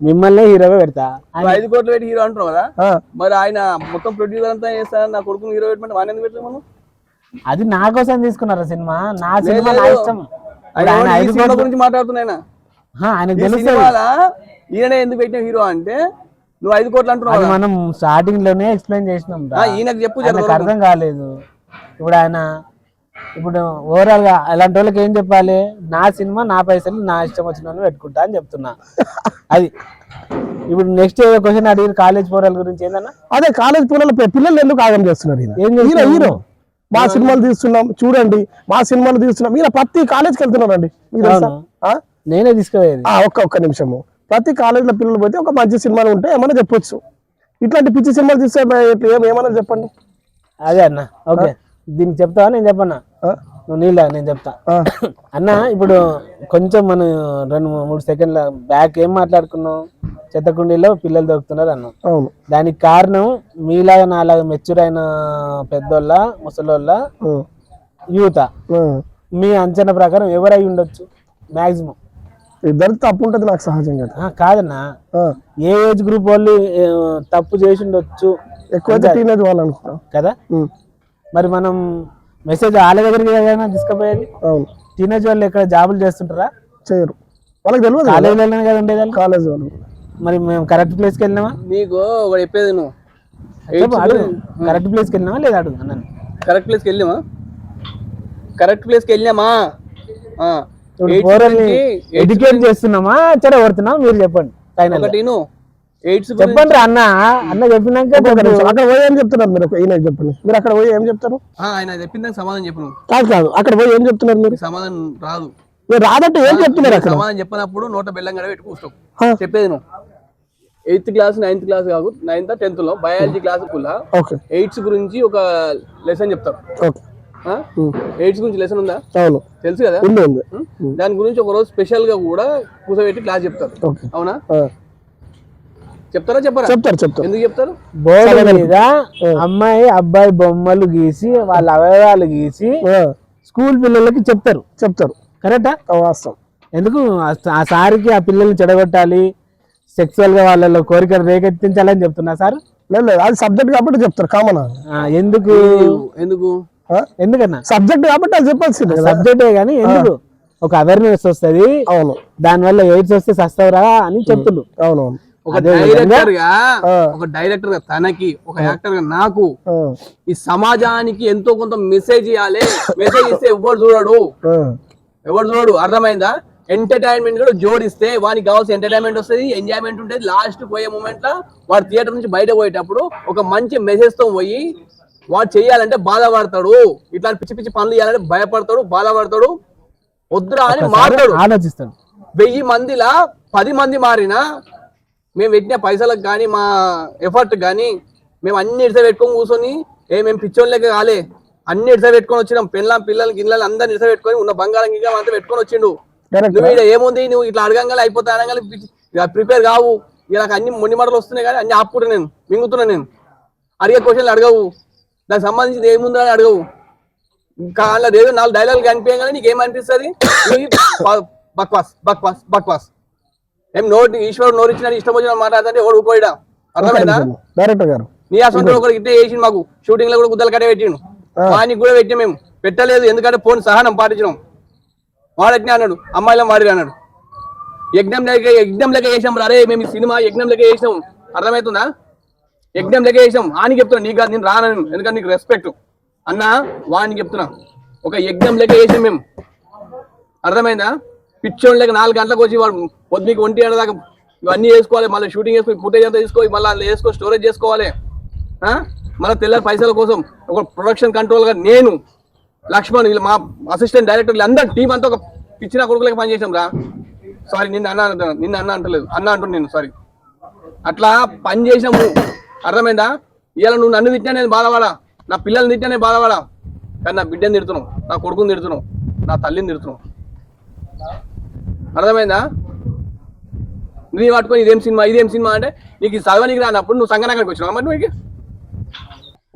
మిమ్మల్ని హీరోగా పెడతా. 5 కోట్లు పెట్టి హీరో అంటున్నావు కదా. మరి ఆయన మొత్తం ప్రొడ్యూసర్ అంతా చేస్తాను, నా కొడుకుని హీరో పెట్టమంటే వాడిని ఎందుకు పెట్టాము మనం? అది నా కోసం తీసుకున్నారా సినిమా? నా సినిమా నా ఇష్టం. గురించి మాట్లాడుతున్నా ఆయనకు తెలుసు. ఈయన ఎందుకు పెట్టిన హీరో అంటే నువ్వు 5 కోట్లు అంటున్నావు. మనం స్టార్టింగ్ లోనే ఎక్స్ప్లెయిన్ చేసినాం. ఈయనకు చెప్పు, అర్థం కాలేదు. ఇప్పుడు ఓవరాల్ గా అలాంటి వాళ్ళకి ఏం చెప్పాలి? నా సినిమా నా పైసలు నా ఇష్టం వచ్చిన పెట్టుకుంటా అని చెప్తున్నా. అది ఇప్పుడు నెక్స్ట్ ఏదో క్వశ్చన్ అడిగిన కాలేజ్ పోరాల గురించి ఏందన్నా? అదే కాలేజ్ పోరాల పిల్లలు ఎందుకు ఆగం చేస్తున్నారు? హీరో మా సినిమాలు తీస్తున్నాం చూడండి, మా సినిమాలు తీస్తున్నాం. ఈయన ప్రతి కాలేజ్కి వెళ్తున్నారండి. నేనే తీసుకుపోయేది. ఒక్క నిమిషము. ప్రతి కాలేజీలో పిల్లలు పోతే ఒక మంచి సినిమాలు ఉంటే ఏమైనా చెప్పొచ్చు. ఇట్లాంటి పిచ్చి సినిమాలు తీస్తే ఏమన్నా చెప్పండి. అదే అన్న. ఓకే, దీనికి చెప్తావా? నేను చెప్పన్నా. నువ్వు నీళ్ళ నేను చెప్తా అన్న. ఇప్పుడు కొంచెం మనం 2-3 సెకండ్ల బ్యాక్ ఏం మాట్లాడుకున్నాం? చెత్తకుండీలో పిల్లలు దొరుకుతున్నారు అన్నాం. దానికి కారణం మీలాగా నాలాగా మెచ్యూర్ అయిన పెద్దోళ్ళ, ముసలోళ్ళ, యూత. మీ అంచనా ప్రకారం ఎవరై ఉండొచ్చు? మాక్సిమం ఇద్దరు తప్పు ఉంటది నాకు సహజంగా. కాదన్నా, ఏ ఏజ్ గ్రూప్ వాళ్ళు తప్పు చేసి ఉండొచ్చు? ఎక్కువ టీనేజ్ వాళ్ళు అనుకుంటా కదా. మరి మనం మెసేజ్ వాళ్ళ దగ్గరికి తీసుకుపోయేది. టీనేజ్ వాళ్ళు ఎక్కడ జాబులు చేస్తుంటారా? చేయరు. వాళ్ళకి తెలియదు. కాలేజీలో కదా ఉండేది. కాలేజ్ వాళ్ళు. మరి మేము కరెక్ట్ ప్లేస్కి వెళ్ళినామా? నీకు చెప్పేది నువ్వు కరెక్ట్ ప్లేస్కి వెళ్ళినామా లేదా అడుగు అన్నాను. కరెక్ట్ ప్లేస్కి వెళ్ళామా? కరెక్ట్ ప్లేస్కి వెళ్ళామా? ఎడ్యుకేట్ చేస్తున్నామా చెడగొడుతున్నామా? మీరు చెప్పండి. చెప్పండి అన్న. అన్న చెప్పినాక అక్కడ పోయి ఏం చెప్తున్నారు మీరు? చెప్పండి. మీరు అక్కడ పోయి ఏం చెప్తారు? ఆయన చెప్పిందాక సమాధానం చెప్పు. కాదు అక్కడ పోయి ఏం చెప్తున్నారు మీరు? సమాధానం రాదు. రాదంటే ఏం చెప్తున్నారు? అక్కడ సమాధానం చెప్పినప్పుడు నోట బెల్లం గడ పెట్టి కూర్చో. చెప్పేది నువ్వు 8th క్లాస్ 9th క్లాస్ కాదు 9th 10th లో బయాలజీ క్లాస్ కుల్లా ఎయిడ్స్ గురించి ఒక లెసన్ చెప్తారు. ఎయిడ్స్ గురించి లెసన్ ఉందా? తెలుసు కదా. దాని గురించి ఒక రోజు స్పెషల్ గా కూడా కూర్చోబెట్టి క్లాస్ చెప్తారు. అవునా? చెప్తారా? చెప్పరా? చెప్తారు. ఎందుకు చెప్తారు? బోర్డు మీద అమ్మాయి అబ్బాయి బొమ్మలు గీసి వాళ్ళ అవయవాలు గీసి స్కూల్ పిల్లలకి చెప్తారు. కరెక్టా? వాస్తవం. ఎందుకు ఆ సార్కి ఆ పిల్లల్ని చెడగొట్టాలి, సెక్సువల్ గా వాళ్ళ కోరికలు రేకెత్తించాలని చెప్తున్నా సార్? లేదు, అది సబ్జెక్ట్ కాబట్టి చెప్తారు. కామన్. ఎందుకన్నా సబ్జెక్ట్ కాబట్టి అది చెప్పాల్సింది. సబ్జెక్టే కానీ ఎందుకు ఒక అవేర్నెస్ వస్తుంది. అవును. దాని వల్ల ఎయిడ్స్ వస్తే సస్తవరా అని చెప్తుండ్రు. అవునవును. ఒక డైరెక్టర్ గా తనకి, ఒక యాక్టర్ గా నాకు ఈ సమాజానికి ఎంతో కొంత మెసేజ్ ఇవ్వాలి. మెసేజ్ ఇస్తే ఎవరు చూడడు. అర్థమైందా? ఎంటర్టైన్మెంట్ కూడా జోడిస్తే వానికి కావాల్సిన ఎంటర్టైన్మెంట్ వస్తుంది, ఎంజాయ్మెంట్ ఉంటుంది. లాస్ట్ పోయే మూమెంట్ లో వాడు థియేటర్ నుంచి బయట పోయేటప్పుడు ఒక మంచి మెసేజ్ తో పోయి వాడు చెయ్యాలంటే బాధపడతాడు. ఇట్లాంటి పిచ్చి పిచ్చి పనులు చేయాలంటే భయపడతాడు, బాధపడతాడు. వద్దురా అని మాట్లాడు, ఆలోచిస్తాడు. 1000 మందిలా 10 మంది మారినా మేము పెట్టిన పైసలకు కానీ మా ఎఫర్ట్ కానీ మేము అన్ని ఇడిస పెట్టుకొని కూర్చొని మేము పిచ్చోళ్ళకి కాలే, అన్ని ఇడిస పెట్టుకొని వచ్చినాం. పిల్లలు గిన్నెలు అందరిని ఇడిస పెట్టుకొని ఉన్న బంగారం గిగ్గ అంతా పెట్టుకొని వచ్చిండు. నువ్వు ఏముంది, నువ్వు ఇట్లా అడగంగా అయిపోతా అనగా ప్రిపేర్ కావు. నాకు అన్ని మొండి మాటలు వస్తున్నాయి కానీ అన్ని ఆపుకుంటా, నేను మింగుతున్నా. నేను అడిగే క్వశ్చన్లు అడగవు, దానికి సంబంధించింది ఏముందో అని అడగవు. ఇంకా ఏదో 4 డైలాగులు కనిపించగానే నీకేమనిపిస్తుంది? బక్వాస్ బక్వాస్ బక్వాస్. ఏం ఈశ్వరుడు నోరిచ్చినా ఇష్టం వచ్చిన మాట్లాడుతుంటే ఎవడు ఊపోయిడా? అర్థమైందా? డైరెక్టర్ గారు నీ అసలు ఒకటి ఇట్టే చేసిండు, మాకు షూటింగ్ లో కూడా గుద్దలు కట్టే పెట్టిండు, వానికి కూడా పెట్టిన మేము పెట్టలేదు. ఎందుకంటే ఫోన్ సహనం పాటించినాం. వాడట్నే అన్నాడు, అమ్మాయిలో మాడి అన్నాడు. యజ్ఞం లెక్క చేసాం. అరే మేము ఈ సినిమా యజ్ఞం లెక్క చేసినాం, అర్థమవుతుందా? యజ్ఞం లెక్క చేసాం. ఆనికి చెప్తున్నా, నీకు కాదు, నేను రాను, ఎందుకంటే నీకు రెస్పెక్ట్ అన్నా. వానికి చెప్తున్నా, ఒక యజ్ఞం లెక్క చేసాం మేము, అర్థమైందా? పిచ్చోళ్ళ లెక్క 4 గంటలకు వచ్చి వాడు పొద్దుకి 1 గంటల దాకా ఇవన్నీ చేసుకోవాలి, మళ్ళీ షూటింగ్ చేసుకుని ఫుటేజ్ అంతా తీసుకోవాలి, మళ్ళీ అందులో వేసుకో స్టోరేజ్ చేసుకోవాలి. మళ్ళీ తెల్లారి పైసల కోసం ఒక ప్రొడక్షన్ కంట్రోల్ గా నేను, లక్ష్మణ్, వీళ్ళు మా అసిస్టెంట్ డైరెక్టర్లు అందరు టీం అంతా ఒక పిచ్చిన కొడుకులకి పనిచేసాం రా. సారీ, నిన్న అన్న అంటలేదు, అన్న అంటున్నాను నేను, సారీ. అట్లా పని చేసినాము, అర్థమైందా? ఇలా నువ్వు నన్ను తిట్టినా నేను బాధపడా, నా పిల్లల్ని తిట్టినా నేను బాధపడా, కానీ నా బిడ్డని తిడుతున్నావు, నా కొడుకుని తిడుతున్నావు, నా తల్లిని తిడుతున్నావు, అర్థమైందా? నీ పట్టుకొని ఇదేం సినిమా అంటే నీకు చదవనికి రానప్పుడు నువ్వు సంగనానికి వచ్చినావు. మరి నువ్వు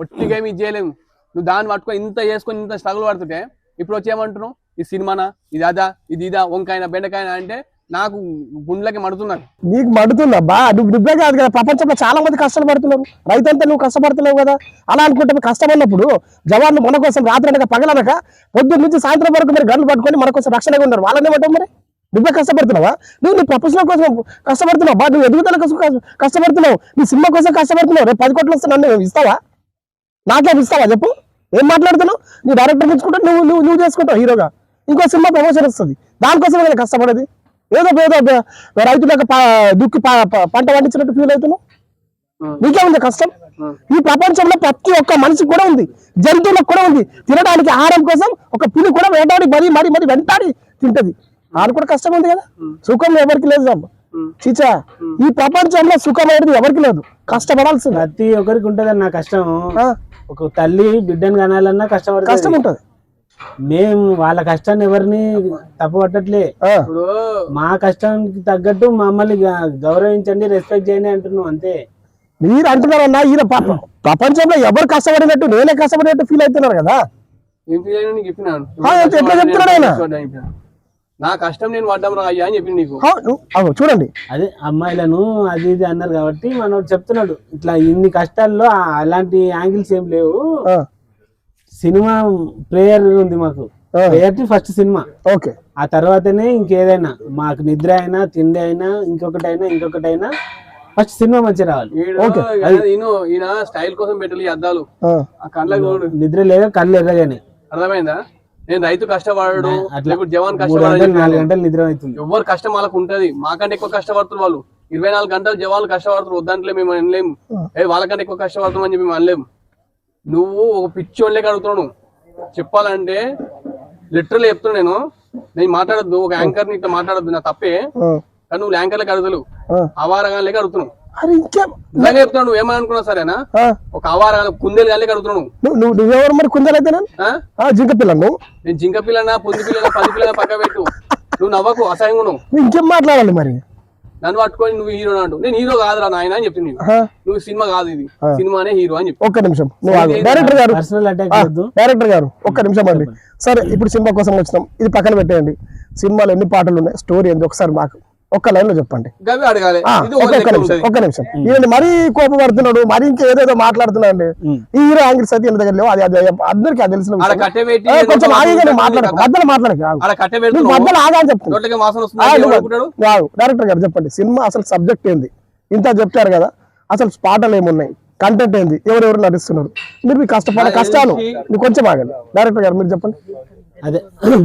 ఒట్టిగా ఏమి చేయలేము. నువ్వు దాన్ని పట్టుకొని ఇంత చేసుకొని ఇంత స్ట్రగుల్ పడుతుంటే ఇప్పుడు వచ్చి ఏమంటున్నావు? ఈ సినిమానా, ఇది అదా, ఇది ఇదా, వంకాయన బెండకాయన అంటే నాకు గుండెలకి మడుతున్నారు. నీకు మడుతుందా బా? నువ్వే కాదు కదా, ప్రపంచంలో చాలా మంది కష్టాలు పడుతున్నారు. రైతంతా నువ్వు కష్టపడుతున్నావు కదా. అలా అనుకుంటే కష్టపడినప్పుడు జవాన్లు మన కోసం రాత్రి అనక పగలనక పొద్దున్న నుంచి సాయంత్రం వరకు మీరు గన్లు పట్టుకొని మన కోసం రక్షణగా ఉన్నారు. వాళ్ళని ఏమంటావు? మరి నువ్వే కష్టపడుతున్నావా? నువ్వు నీ ప్రొఫెషనల్ కోసం కష్టపడుతున్నావు బా, నువ్వు ఎదుగుదల కోసం కష్టపడుతున్నావు, నీ సినిమా కోసం కష్టపడుతున్నావు. రేపు 10 కోట్లు వస్తే నన్ను ఇస్తావా? నాకేం ఇస్తావా చెప్పు? ఏం మాట్లాడుతున్నావు? నీ డైరెక్టర్ తెచ్చుకుంటే నువ్వు చేసుకుంటావు హీరోగా, ఇంకో సినిమా ప్రమోషన్ వస్తుంది, దానికోసం నేను కష్టపడేది. ఏదో రైతులకు దుక్కి పంట పండించినట్టు ఫీల్ అవుతున్నావు. నీకేముంది కష్టం? ఈ ప్రపంచంలో ప్రతి ఒక్క మనిషికి కూడా ఉంది, జంతువులకు కూడా ఉంది. తినడానికి ఆహారం కోసం ఒక పులి కూడా వెంటాడి మరి వెంటాడి తింటది. వాళ్ళు కూడా కష్టం ఉంది కదా. సుఖం ఎవరికి లేదు చీచా. ఈ ప్రపంచంలో సుఖం అనేది ఎవరికి లేదు, కష్టపడాల్సింది. ప్రతి ఒక్కరికి ఉంటది నా కష్టం. ఒక తల్లి బిడ్డను కనాలన్నా కష్టం ఉంటది. మేము వాళ్ళ కష్టాన్ని ఎవరిని తప్పుపట్టట్లే. మా కష్టానికి తగ్గట్టు మమ్మల్ని గౌరవించండి, రెస్పెక్ట్ చేయండి అంటున్నాం అంతే. మీరు అంటున్నారన్నా, ఈయన ప్రపంచంలో ఎవరు కష్టపడినట్టు నేనే కష్టపడినట్టు ఫీల్ అవుతున్నారు కదా. ఎట్లా చెప్తున్నాడు ఆయన? నా కష్టం నేను పడ్డాం రా అయ్యా అని చెప్పింది నీకు. చూడండి, అదే అమ్మాయిలను అది ఇది అన్నారు కాబట్టి మనోడు చెప్తున్నాడు, ఇట్లా ఇన్ని కష్టాల్లో అలాంటి యాంగిల్స్ ఏం లేవు. సినిమా ప్రేయర్ ఉంది మాకు, ప్రేయర్ ఫస్ట్ సినిమా, ఓకే. ఆ తర్వాతనే ఇంకేదైనా మాకు నిద్ర అయినా తిండి అయినా ఇంకొకటైనా ఫస్ట్ సినిమా మంచిగా రావాలి. ఈయన స్టైల్ కోసం పెట్టాలి అద్దాలు, కళ్ళకు నిద్ర లేదా కళ్ళు ఎర్రగానే. అర్థమైందా? నేను రైతు కష్టపడడు, జవాన్ 4 గంటలు నిద్ర అవుతుంది. ఎవరు కష్టం వాళ్ళకు ఉంటది. మాకంటే ఎక్కువ కష్టపడుతున్నారు వాళ్ళు. 24 గంటలు జవాన్లు కష్టపడుతున్నారు, వద్దంటే మేము అనలేము. వాళ్ళకంటే ఎక్కువ కష్టపడుతున్నాం అని చెప్పి మేము అనలేము. నువ్వు ఒక పిచ్చోళ్ళే అడుగుతున్నావు. చెప్పాలంటే లిటరల్ చెప్తున్నా, నేను మాట్లాడద్దు, ఒక యాంకర్ ని ఇట్లా మాట్లాడద్దు, నా తప్పే. కానీ నువ్వు యాంకర్లకి అడుగుతావు, అవారగానే అడుగుతున్నావు. నిజంగా చెప్తున్నావు. నువ్వు ఏమని అనుకున్నావు సరేనా? ఒక అవార కుందేలు గాలి అడుగుతున్నావు. నువ్వెవరు మరి? కుందేలు అయితే జింక పిల్లను, నేను జింక పిల్లనా, పొంది పిల్లనా, 10 పిల్లనా పక్క పెట్టు. నువ్వు నవ్వకు, అసహ్యంగా నువ్వు. ఇంకేం మాట్లాడాలి మరి? నన్ను పట్టుకొని నువ్వు హీరో అంటూ, నేను హీరో కాదురా నాయన అని చెప్పింది. నువ్వు సినిమా కాదు, ఇది సినిమానే హీరో అని చెప్పి. ఒక్క నిమిషం డైరెక్టర్ గారు ఒక్క నిమిషం అండి. సరే, ఇప్పుడు సినిమా కోసం వచ్చినాం, ఇది పక్కన పెట్టేయండి. సినిమాలో ఎన్ని పాటలు ఉన్నాయి, స్టోరీ ఏంటి ఒకసారి మాకు ఒక్క లైన్ లో చెప్పండి. ఒక్క నిమిషం. ఈయన మరీ కోపపడుతున్నాడు, మరి ఇంకేదేదో మాట్లాడుతున్నాడు. ఈ హీరో యాంగిల్స్ అయితే దగ్గర లేవు, అది అందరికీ తెలిసిన కొంచెం ఆగిగా మాట్లాడక, మధ్యలో మధ్యలో ఆగా అని చెప్తున్నాడు. డైరెక్టర్ గారు చెప్పండి, సినిమా అసలు సబ్జెక్ట్ ఏంది? ఇంత చెప్తారు కదా, అసలు పాటలు ఏమున్నాయి, కంటెంట్ ఏంది, ఎవరెవరు నటిస్తున్నారు, మీరు మీ కష్టాలు కొంచెం ఆగండి. డైరెక్టర్ గారు మీరు చెప్పండి. అదే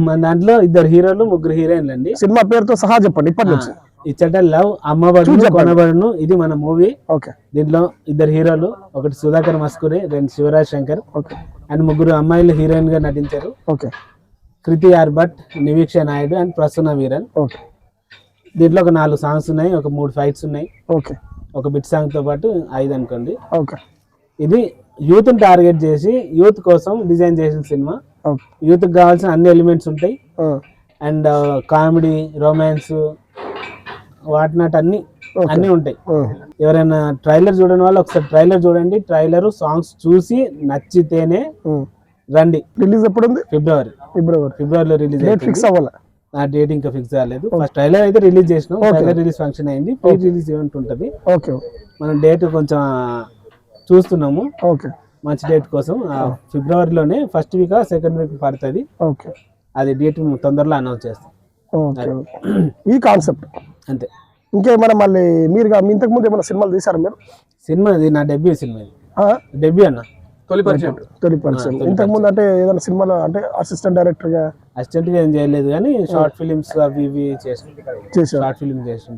మన దాంట్లో 2 హీరోలు 3 హీరోయిన్లు అండి. సినిమా పేరుతో సహా చెప్పండి ఇప్పటి నుంచి. ఇచ్చట లవ్, అమ్మబడు, కొనబడును, ఇది మన మూవీ. ఓకే. దీంట్లో 2 హీరోలు, ఒకటి సుధాకర్ మస్కూరి, 2 శివరాజ్ శంకర్, అండ్ 3 అమ్మాయిలు హీరోయిన్ గా నటించారు. Okay. Kriti R Bhat, Niveeksha Naidu and Prasanna Veeran. Okay. దీంట్లో ఒక 4 సాంగ్స్ ఉన్నాయి, ఒక 3 ఫైట్స్ ఉన్నాయి. ఓకే. ఒక బిట్ సాంగ్ తో పాటు 5 అనుకోండి. ఓకే. ఇది యూత్ ని టార్గెట్ చేసి యూత్ కోసం డిజైన్ చేసిన సినిమా. యూత్ కి కావాల్సిన అన్ని ఎలిమెంట్స్ ఉంటాయి, అండ్ కామెడీ, రొమాన్స్, వాటినాట్ అన్ని ఉంటాయి. ఎవరైనా ట్రైలర్ చూడని వాళ్ళు ఒకసారి ట్రైలర్ చూడండి. ట్రైలర్, సాంగ్స్ చూసి నచ్చితేనే రండి. రిలీజ్ ఎప్పుడు ఉంది? ఫిబ్రవరిలో రిలీజ్. డేట్ ఫిక్స్ అవ్వాలి. ఆ డేట్ ఇంకా ఫిక్స్ కాలేదు. ఫస్ట్ ట్రైలర్ అయితే రిలీజ్ చేసినాం. ట్రైలర్ రిలీజ్ ఫంక్షన్ అయింది. ప్రీ రిలీజ్ ఈవెంట్ ఉంటుంది. ఓకే, మనం డేట్ కొంచెం చూస్తున్నాము. ఓకే, మంచి డేట్ కోసం. ఫిబ్రవరిలోనే ఫస్ట్ వీక్ సెకండ్ వీక్ పడుతుంది. ఓకే, అది డేట్ తొందరలో అనౌన్స్ చేస్తాం. ఓకే. ఈ కాన్సెప్ట్ అంతే. ఇంకేమైనా మళ్ళీ మీరు ఇంతకు ముందు ఏమైనా సినిమాలు తీసారా మీరు? సినిమా ఇది నా డెబ్యూ సినిమా. డెబ్యూ అన్న, తొలి పరిచయం. ఇంతకు ముందు అంటే ఏదైనా సినిమాలో అంటే అసిస్టెంట్ డైరెక్టర్ గా ఏం చేయలేదు కానీ షార్ట్ ఫిలిమ్స్ అవి ఇవి చేసాం. షార్ట్ ఫిలిం చేసాం,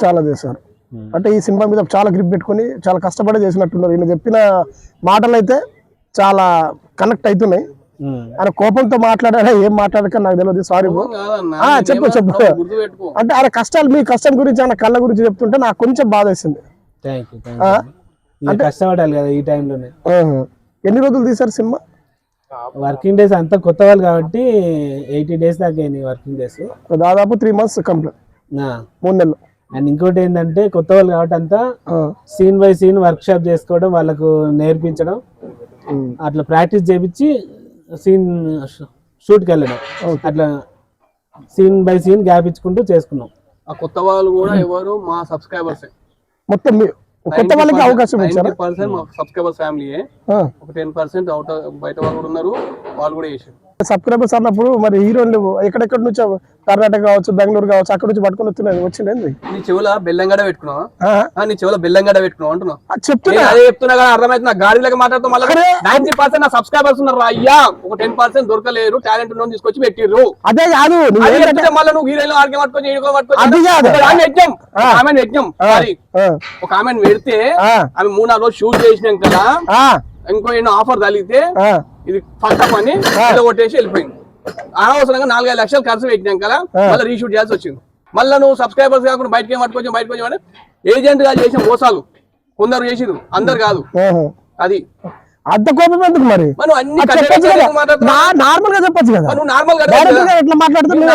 చాలా చేశారు. అంటే ఈ సినిమా మీద చాలా గ్రిప్ పెట్టుకుని చాలా కష్టపడి చేసినట్టున్నారు. ఈయన చెప్పిన మాటలు అయితే చాలా కనెక్ట్ అవుతున్నాయి. ఆయన కోపంతో మాట్లాడారా ఏం మాట్లాడక నాకు తెలియదు, సారీ. చెప్పు. అంటే ఆయన కష్టాలు, మీ కష్టం గురించి ఆయన కళ్ళ గురించి చెప్తుంటే నాకు కొంచెం బాధ వేసింది. కష్టపడాలి కదా ఈ టైంలోనే. ఎన్ని రోజులు తీసారు సినిమా? వర్కింగ్ డేస్ అంతా కొత్త వాళ్ళు కాబట్టి 80 days దాకా అయినాయి వర్కింగ్ డేస్. దాదాపు 3 months కంప్లీట్, 3 నెలలు. అండ్ ఇంకోటి ఏంటంటే కొత్త వాళ్ళు కాబట్టి అంతా scene by scene workshop చేసుకోవడం, వాళ్ళకు నేర్పించడం, అట్లా ప్రాక్టీస్ చేపించి సీన్ షూట్కి వెళ్ళడం, అట్లా సీన్ బై సీన్ గ్యాప్ ఇచ్చుకుంటూ చేసుకున్నాం. ఆ కొత్త వాళ్ళు కూడా ఎవరు మా సబ్స్క్రైబర్స్ మొత్తం కొత్త వాళ్ళకి అవకాశం ఇచ్చారు. 90% మా సబ్స్క్రైబర్స్ ఫ్యామిలీయే. ఒక 10% అవుట్ బయట వాళ్ళు కూడా ఉన్నారు, వాళ్ళు కూడా చేశారు. సబ్స్క్రైబర్స్ అన్నప్పుడు మరి హీరోలు ఎక్కడెక్కడ నుంచి, కర్ణాటక కావచ్చు, బెంగళూరు కావచ్చు, అక్కడ నుంచి పట్టుకుని వచ్చింది. నీ చెవుల బెల్లంగడ పెట్టుకున్నావా? నీ చెవుల బెల్లంగడ పెట్టుకున్నావు అంటున్నా. చెప్తున్నా, అదే చెప్తున్నా కదా, అర్థమైతే నా గాడిలోకి మాట్లాడుతూ మళ్ళీ 90% నా సబ్స్క్రైబర్స్ ఉన్నారు అయ్యా. ఒక 10% దొరకలేరు, టాలెంట్ ఉన్న తీసుకొచ్చి పెట్టిర్రు. అదే కాదు మళ్ళీ నువ్వు హీరోయిన్ ఆర్గ్యం పట్టుకొని ఒక ఆమె పెడితే ఆమె 3-4 రోజులు షూట్ చేసినాం కదా, ఇంకో ఎన్నో ఆఫర్ తగిలితే ఇది ఫస్ట్ అని కొట్టేసి వెళ్ళిపోయింది. అనవసరంగా 4-5 లక్షలు ఖర్చు పెట్టినాం కదా, మళ్ళీ రీషూట్ చేయాల్సి వచ్చింది. మళ్ళీ నువ్వు సబ్స్క్రైబర్స్ కాకుండా బయటకి పట్టుకొచ్చి ఏజెంట్ గా చేసిన మోసాలు కొందరు చేసిరు, అందరు కాదు. అది అంత కోపం ఎందుకు మరి? నార్మల్ గా చెప్పొచ్చు కదా. ఎట్లా మాట్లాడుతున్నావు?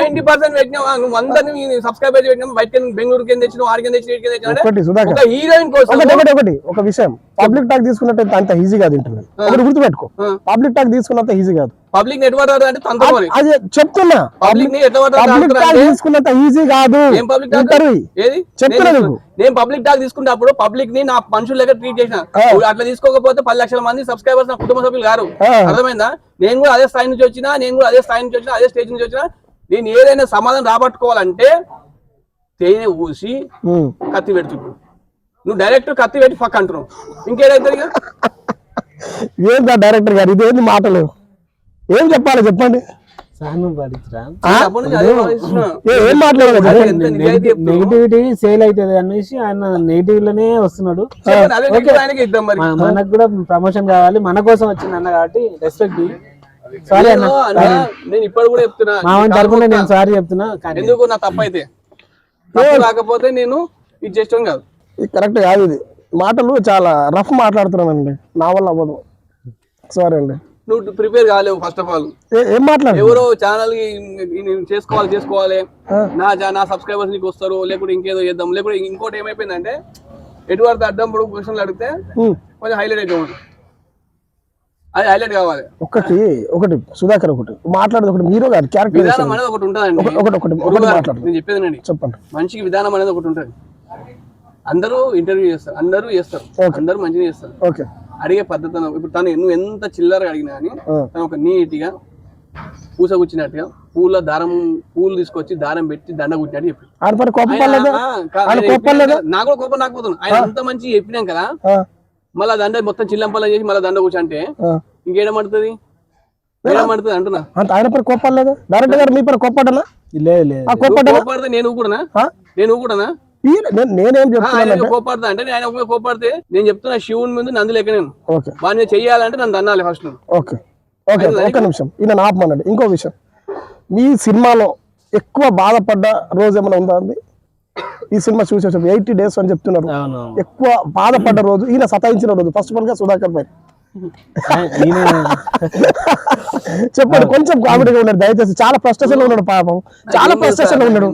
90% పెట్టినావు, నువ్వు అందరినీ సబ్స్క్రైబర్ పెట్టినావు. బయట బెంగళూరుకి ఏం తెచ్చినావు, ఆడికి తెచ్చినావు. హీరోయిన్ ఒకటి ఒక విషయం, పబ్లిక్ టాక్ తీసుకున్నట్టు అంత ఈజీ కాదు. ఇంటర్వ్యూ ఒకటి గుర్తుపెట్టుకో, పబ్లిక్ టాక్ తీసుకున్నంత ఈజీ కాదు. పబ్లిక్ నెట్వర్క్ అంటే అదే చెప్తున్నా, పబ్లిక్ టాక్ తీసుకున్నంత ఈజీ కాదు. చెప్తున్నా నేను పబ్లిక్ టాక్ తీసుకున్నప్పుడు పబ్లిక్ ని నా మనుషుల దగ్గర ట్రీట్ చేసిన. అట్లా తీసుకోకపోతే 10 లక్షల మంది సబ్స్క్రైబర్స్ నా కుటుంబ సభ్యులు గారు. అర్థమైందా? నేను కూడా అదే స్థాయి నుంచి వచ్చినా, అదే స్టేజ్ నుంచి వచ్చినా. నేను ఏదైనా సమాధానం రాబట్టుకోవాలంటే తేనె ఊసి కత్తి పెడుతున్నావు. నువ్వు డైరెక్ట్ కత్తి పెట్టి పక్క అంటున్నావు, ఇంకేదైతే ఏందా డైరెక్టర్ గారు ఇదేంది మాటలు? ఏం చెప్పాలి చెప్పండి. నెగిటివిటీ సేల్ అవుతుంది అనేసి ఆయన నెగిటివ్ లోనే వస్తున్నాడు. మనకు కూడా ప్రమోషన్ కావాలి, మన కోసం వచ్చింది అన్న కాబట్టి రెస్పెక్ట్. సారీ అన్న, నేను ఇప్పుడు కూడా చెప్తున్నా, మా తరపున నేను సారీ చెప్తున్నా. ఎందుకు నా తప్పైతే రాకపోతే నేను ఇది చేస్తాం కాదు, కరెక్ట్ కాదు. ఇది మాటలు చాలా రఫ్ మాట్లాడుతున్నానండి, నా వల్ల అవ్వదు, సారీ అండి. నువ్వు ప్రిపేర్ కాలేవు. ఫస్ట్ ఆఫ్ ఆల్ ఏం మాట్లాడు, ఎవరో ఛానల్ చేసుకోవాలి, నా సబ్స్క్రైబర్స్ నీకు వస్తారు, లేకుంటే ఇంకేదో చేద్దాం, లేకుంటే ఇంకోటి ఏమైపోయిందంటే ఎటువంటి అడ్డం పొడుగు క్వశ్చన్లు అడిగితే కొంచెం హైలైట్ అవుతుంది. అది హైలైట్ కావాలి. ఒకటి సుధాకర్ ఒకటి మాట్లాడదు, ఒకటి మీరు క్యారెక్టర్ విధానం అనేది ఒకటి ఉంటుందండి. నేను చెప్పేది చెప్పండి. మనిషికి విధానం అనేది ఒకటి ఉంటుంది. అందరూ ఇంటర్వ్యూ చేస్తారు, అందరూ మంచిగా చేస్తారు. ఓకే, అడిగే పద్ధతి. ఇప్పుడు తను నువ్వు ఎంత చిల్లరగా అడిగినా కానీ తను ఒక నీట్గా పూసగుచ్చినట్టుగా పూలు తీసుకొచ్చి దారం పెట్టి దండ కుట్టినట్టు చెప్పి నాకు కూడా కోపం రాకపోతున్నాను. ఆయన అంత మంచి చెప్పినాం కదా, మళ్ళీ దండ మొత్తం చిల్లంపల్లా చేసి మళ్ళీ దండ కూర్చంటే ఇంకేడమంటుంది అంటున్నా. ఆయన పని కోపాలు లేదా? డైరెక్టర్ గారు మీ పని కోపడ్డా? కోపడితే నేను కూడా నేనేం కోపడతా అంటే ఆయన కోపడితే నేను చెప్తున్నా శివుని ముందు నంది లేక నేను వాడిని చెయ్యాలంటే నన్ను అన్నాలి ఫస్ట్. ఓకే, ఒక నిమిషం ఈయన ఆపమన్నాడు. ఇంకో విషయం, మీ సినిమాలో ఎక్కువ బాధపడ్డ రోజు ఏమైనా ఉందా అండి? ఈ సినిమా చూసే 80 days అని చెప్తున్నారు. ఎక్కువ బాధపడ్డ రోజు, ఈయన సతాయించిన రోజు ఫస్ట్ ఆఫ్ ఆల్ గా సుధాకర్ పై చెప్పండి. కొంచెం కామెడీగా ఉన్నాడు దయచేసి. చాలా ఫ్రస్ట్రేషన్ లో ఉన్నాడు పాపం, చాలా ఫ్రస్ట్రేషన్ లో ఉన్నాడు.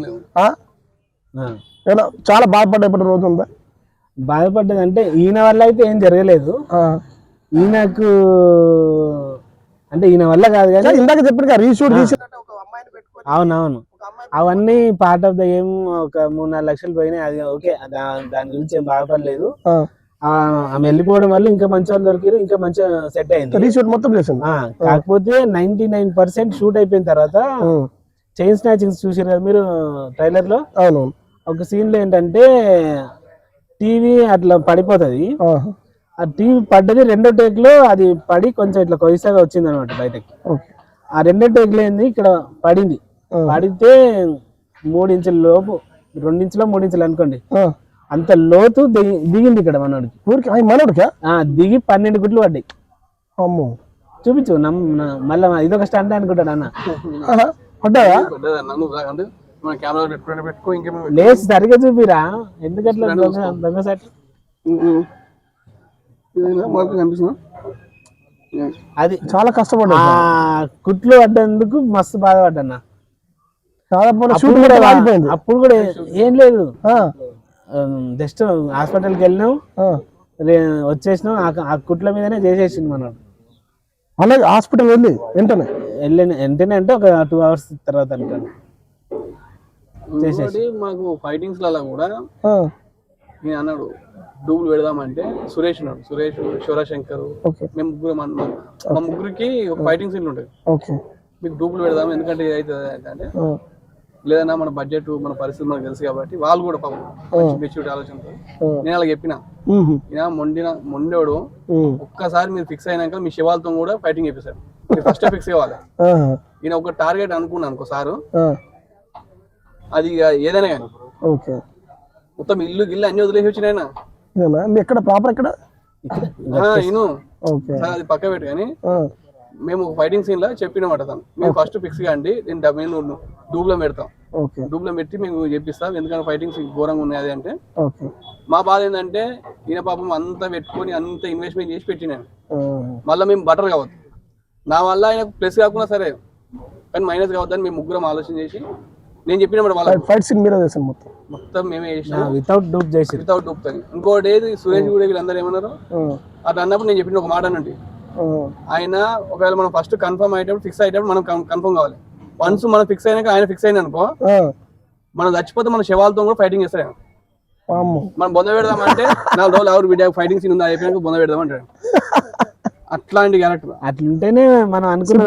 చాలా బాధపడ్డ రోజు ఉందా? బాధపడ్డది అంటే ఈయన వల్ల అయితే ఏం జరగలేదు. ఈయనకు అంటే ఈయన వల్ల కాదు కానీ ఇందాక చెప్పిన రీషూట్ ఒక అమ్మాయిని పెట్టుకొని అవునవును ఒక అమ్మాయి అవన్నీ పార్ట్ ఆఫ్ ద ఏం ఒక 3-4 లక్షలు పోయినాయి. అది ఓకే, దాని గురించి ఏం బాధపడలేదు. ఆమె వెళ్ళిపోవడం వల్ల ఇంకా మంచి వాళ్ళు దొరికారు, ఇంకా మంచిగా సెట్ అయింది. రీషూట్ మొత్తం చేసింది. కాకపోతే 99% షూట్ అయిపోయిన తర్వాత చైన్ స్నాచింగ్స్ చూసారు కదా మీరు ట్రైలర్ లో. అవును. ఒక సీన్ లో ఏంటంటే టీవీ అట్లా పడిపోతుంది. ఆ టీవీ పడ్డది రెండో టేక్ లో, అది పడి కొంచెం ఇట్లా కొయిసాగా వచ్చింది అనమాట బయటకి. ఆ రెండో టేక్ లో ఏంది ఇక్కడ పడింది, పడితే 3 ఇంచుల లోపు, 2 ఇంచులో 3 ఇంచులు అనుకోండి, అంత లోతు దిగింది ఇక్కడ మనోడికి. మనోడికా దిగి 12 గుడ్లు పడ్డాయి. అమ్మో, చూపించు మళ్ళీ ఇదొక స్టంట్ అనుకుంటాడు అన్న. పడ్డాయా? లేచి సరిగా చూపిరా, ఎందుకట్లా దొంగ సాటి. అది చాలా కష్టపడ్డా. కుట్లు పడ్డందుకు మస్తు బాధపడ్డా. అప్పుడు కూడా ఏం లేదు, జస్ట్ హాస్పిటల్కి వెళ్ళినాం, వచ్చేసినాం. ఆ కుట్ల మీదనే చేసేసింది మనం. అలాగే హాస్పిటల్ వెంటనే అంటే ఒక 2 hours తర్వాత అనుకోండి చేసేసి. మాకు ఫైటింగ్స్ లలో కూడా నేను అన్నాడు డూబులు పెడదామంటే సురేష్ ఉన్నాడు, సురేష్, శివరాశంకర్, మేము ముగ్గురు, మా ముగ్గురికి ఒక ఫైటింగ్ సీన్ ఉంటుంది. మీకు డూబులు పెడదాం ఎందుకంటే అవుతుంది అంటే, లేదన్నా మన బడ్జెట్ మన పరిస్థితి మనకు తెలుసు కాబట్టి వాళ్ళు కూడా పాపం మెచ్యూరిటీ ఆలోచనతో నేను వాళ్ళకి చెప్పిన, ఈయన మొండోడు, ఒక్కసారి మీరు ఫిక్స్ అయినాక మీ శివాలతో కూడా ఫైటింగ్ చేపిస్తాడు, మీరు ఫస్ట్ ఫిక్స్ కావాలి. ఈయన ఒక టార్గెట్ అనుకున్నాను ఒకసారి, అది ఏదైనా కానీ మొత్తం ఇల్లు గిల్లు అన్ని వదిలేసి వచ్చినాయన. ఎక్కడ ప్రాపర్ ఎక్కడ అది పక్క పెట్టు. కానీ మేము ఒక ఫైటింగ్ సీన్ లో చెప్పినమాట తను, మేము ఫస్ట్ ఫిక్స్ కాండి, నేను డూబ్లో పెడతాం, డూబ్లో పెట్టి మేము చెప్పిస్తాం, ఎందుకంటే ఫైటింగ్స్ ఘోరంగా ఉన్నాయి. అది అంటే మా బాధ ఏంటంటే ఈయన పాపం అంతా పెట్టుకొని అంత ఇన్వెస్ట్మెంట్ చేసి పెట్టినాను, మళ్ళీ మేము బటర్ కావద్దు, నా వల్ల ఆయన ప్లస్ కాకుండా సరే కానీ మైనస్ కావద్దని మేము ముగ్గురం ఆలోచన చేసి నేను చెప్పినప్పుడు వాళ్ళ ఫైట్ సీన్ మీరే చేసాను, మొత్తం మేమే చేసినాం వితౌట్ డూప్ చేసి. Without dupe. ఇంకోటి ఏది సురేష్ కూడా వీళ్ళందరూ ఏమన్నారు అట్లా అన్నప్పుడు నేను చెప్పిన ఒక మాట అన్నట్టు, ఆయన ఒకవేళ మనం ఫస్ట్ కన్ఫర్మ్ అయ్యేటప్పుడు ఫిక్స్ అయ్యేటప్పుడు మనం కన్ఫర్మ్ కావాలి. వన్స్ మనం ఫిక్స్ అయినాక ఆయన ఫిక్స్ అయిన అనుకో, మనం చచ్చిపోతే మన శవాలతో కూడా ఫైటింగ్ చేస్తాడు. మనం బొంద పెడదామంటే 4 రోజులు ఎవరు వీడియో ఫైటింగ్ సీన్ ఉందా అయిపోయినాక బొంద పెడదాం అంటాడు. అట్లాంటి క్యారెక్టర్. అట్లుంటేనే మనం అనుకున్న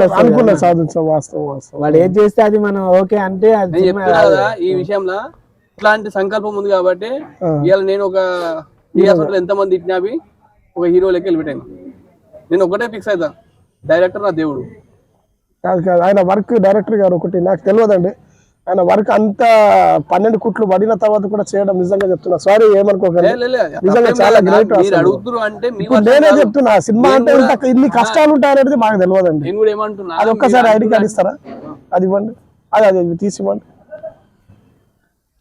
వాడు ఏం చేస్తే అది మనం ఓకే అంటే. ఈ విషయంలో ఇట్లాంటి సంకల్పం ఉంది కాబట్టి ఇవాళ నేను ఒక ఈ హాస్పిటల్ ఎంతమంది తిట్టినావి ఒక హీరో లెక్క వెళ్ళిపెట్టాను. నేను ఒకటే ఫిక్స్ అవుతా, డైరెక్టర్ నా దేవుడు కాదు. ఆయన వర్క్ డైరెక్టర్ గారు ఒకటి నాకు తెలియదండి, ఆయన వర్క్ అంత 12 కుట్లు పడిన తర్వాత కూడా చేయడం నిజంగా చెప్తున్నా, సారీ ఏమనుకోకండి, నిజంగా చాలా గ్రేట్. నేనే చెప్తున్నా, సినిమా అంటే ఇన్ని కష్టాలు ఉంటాయనేది మాకు తెలియదండి. నేను కూడా ఏమంటున్నా, అది ఒక్కసారి ఐడి కార్డు ఇస్తారా, అది ఇవ్వండి, అది తీసి ఇవ్వండి.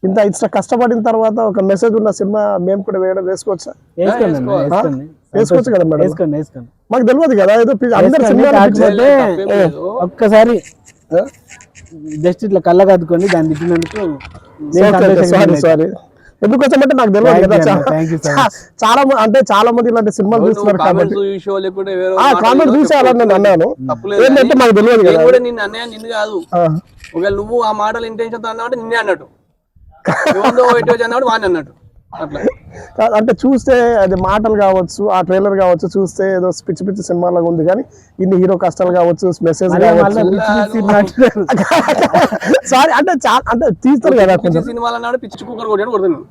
ఇంత ఇట్లా కష్టపడిన తర్వాత ఒక మెసేజ్ ఉన్న సినిమా మేము కూడా వేసుకోవచ్చా? వేసుకోవచ్చు కదా మేడం, మాకు తెలియదు కదా. ఏదో అందరు సినిమా ఒక్కసారి జస్ట్ ఇట్లా కళ్ళ కదుకొని దాన్ని తిట్టినందుకు సారీ. ఎందుకోసమంటే నాకు తెలియదు కదా, చాలా మంది ఇలాంటి సినిమాలు చూస్తున్నారు కాబట్టి కామెంట్ చూసేయాలని నేను అన్నాను. ఏంటంటే మాకు తెలియదు కదా. నిన్ను అన్నయ్య నిన్ను కాదు, ఒకవేళ నువ్వు ఆ మాటలు ఇంటెన్షన్ తో అన్నావు నిన్నే అన్నట్టు, అన్నాడు వాడిని అన్నట్టు. అట్లా అంటే చూస్తే అది మాటలు కావచ్చు, ఆ ట్రైలర్ కావచ్చు, చూస్తే ఏదో పిచ్చి పిచ్చి సినిమాలాగా ఉంది, కానీ ఇన్ని హీరో కష్టాలు కావచ్చు, మెసేజ్ సారీ అంటే అంటే తీస్తారు కదా సినిమాలు అన్నాడు, పిచ్చి కుక్కర్ కొట్టాడు కొడుతున్నాను.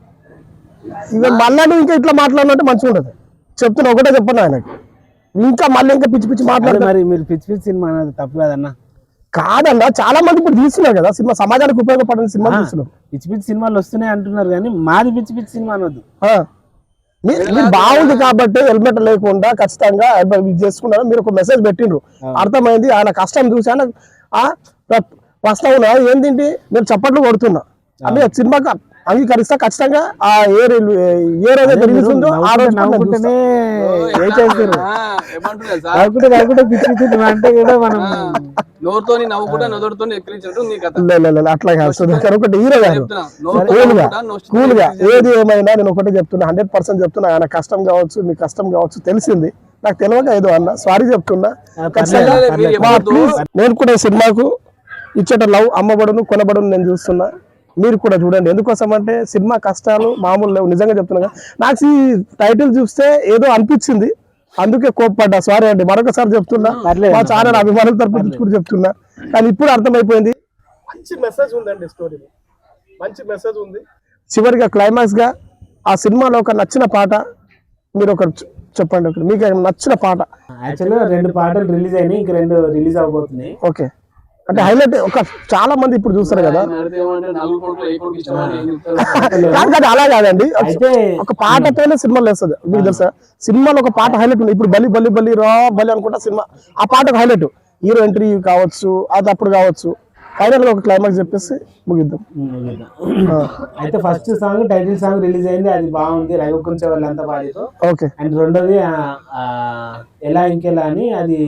ఇక మళ్ళీ ఇంకా ఇట్లా మాట్లాడినట్టు మంచిగా ఉంటుంది. చెప్తున్నా ఒకటే చెప్పండి ఆయనకి, ఇంకా మళ్ళీ ఇంకా పిచ్చి పిచ్చి మాట్లాడారు. మరి మీరు పిచ్చి పిచ్చి సినిమా అనేది తప్పు కదన్నా. కాదన్నా, చాలా మంది ఇప్పుడు తీస్తున్నారు కదా సినిమా, సమాజానికి ఉపయోగపడిన సినిమా తీస్తున్నారు. పిచ్చి పిచ్చి సినిమాలు వస్తున్నాయి అంటున్నారు కానీ మాది పిచ్చి పిచ్చి సినిమా అనొద్దు. మీరు బాగుంది కాబట్టి హెల్మెట్ లేకుండా ఖచ్చితంగా చేసుకున్నారు, మీరు ఒక మెసేజ్ పెట్టిండ్రు, అర్థమైంది. ఆయన కష్టం చూసి ఆయన ప్రశ్న ఏంటి నేను చప్పట్లు కొడుతున్నా అంటే సినిమాకి అంగీకరిస్తా ఖచ్చితంగా. ఆ ఏ రోజైతే రిలీజ్ ఉందో ఆ రోజు నవ్వుకుంటేనే ఏ చేస్తారు ఏమంటున్నా సార్, నవ్వుకుంటే నవ్వుకుంటే పిచ్చి పిచ్చి అంటే కూడా మనం నోరుతోని నవ్వుకుంటా నోరుతో ఎక్కిరించినట్టు నీ కథ. అట్లా కాదు సుధాకర్, ఒకటి హీరో గారు చెప్తున్నా, నోరుతో కూల్గా నవ్వుకుంటా, కూల్గా ఏది ఏమైనా నేను ఒకటే చెప్తున్నా, 100% చెప్తున్నా. ఆయన కష్టం కావచ్చు, మీ కష్టం కావచ్చు, తెలిసింది నాకు తెలియక ఏదో అన్న సారీ చెప్తున్నా. ఖచ్చితంగా ప్లీజ్, నేను కూడా ఈ సినిమాకు ఇచ్చట లవ్ అమ్మబడును కొనబడును నేను చూస్తున్నా. మీరు కూడా చూడండి. ఎందుకోసం అంటే సినిమా కష్టాలు మామూలు లేవు, నిజంగా చెప్తున్నా. నాకు ఈ టైటిల్ చూస్తే ఏదో అనిపించింది, అందుకే కోప్పడ్డా. సారీ అండి, మరొకసారి చెప్తున్నా. మా ఛానల్ అభిమానుల తరపు నుంచి కూడా చెప్తున్నా. కానీ ఇప్పుడు అర్థమైపోయింది. మంచి మెసేజ్ ఉందండి స్టోరీలో, మంచి మెసేజ్ ఉంది. చివరిగా క్లైమాక్స్ గా ఆ సినిమాలో ఒక నచ్చిన పాట మీరు ఒక చెప్పండి, ఒకటి మీకు నచ్చిన పాట. యాక్చువల్గా 2 పాటలు రిలీజ్ అయినాయి, ఇంక 2 రిలీజ్ అవబోతున్నాయి. ఓకే, అంటే హైలైట్ ఒక చాలా మంది ఇప్పుడు చూస్తారు కదా. అడిగితే ఏమంటే నలుగురు కొడుకులు ఏ కొడుకు ఇష్టం అని ఏం చెప్తారు? కాదు, అలా కాదండి. అయితే ఒక పాటతోనే సినిమాలు వేస్తుంది. మీకు తెలుసా, సినిమాలో ఒక పాట హైలైట్ ఉంది. ఇప్పుడు బలి బలి బలి రా బలి అనుకుంటా సినిమా, ఆ పాట ఒక హైలైట్. హీరో ఎంట్రీ కావచ్చు, అది అప్పుడు కావచ్చు. ఫైనల్ గా ఒక క్లైమాక్స్ చెప్పేసి ముగిద్దాం. అయితే first song title song release అయింది, అది బాగుంది, రఘుకుంచే వాళ్ళంతా పాడితో. ఓకే, అండ్ రెండోది ఎలా ఇంకెలా అని, అది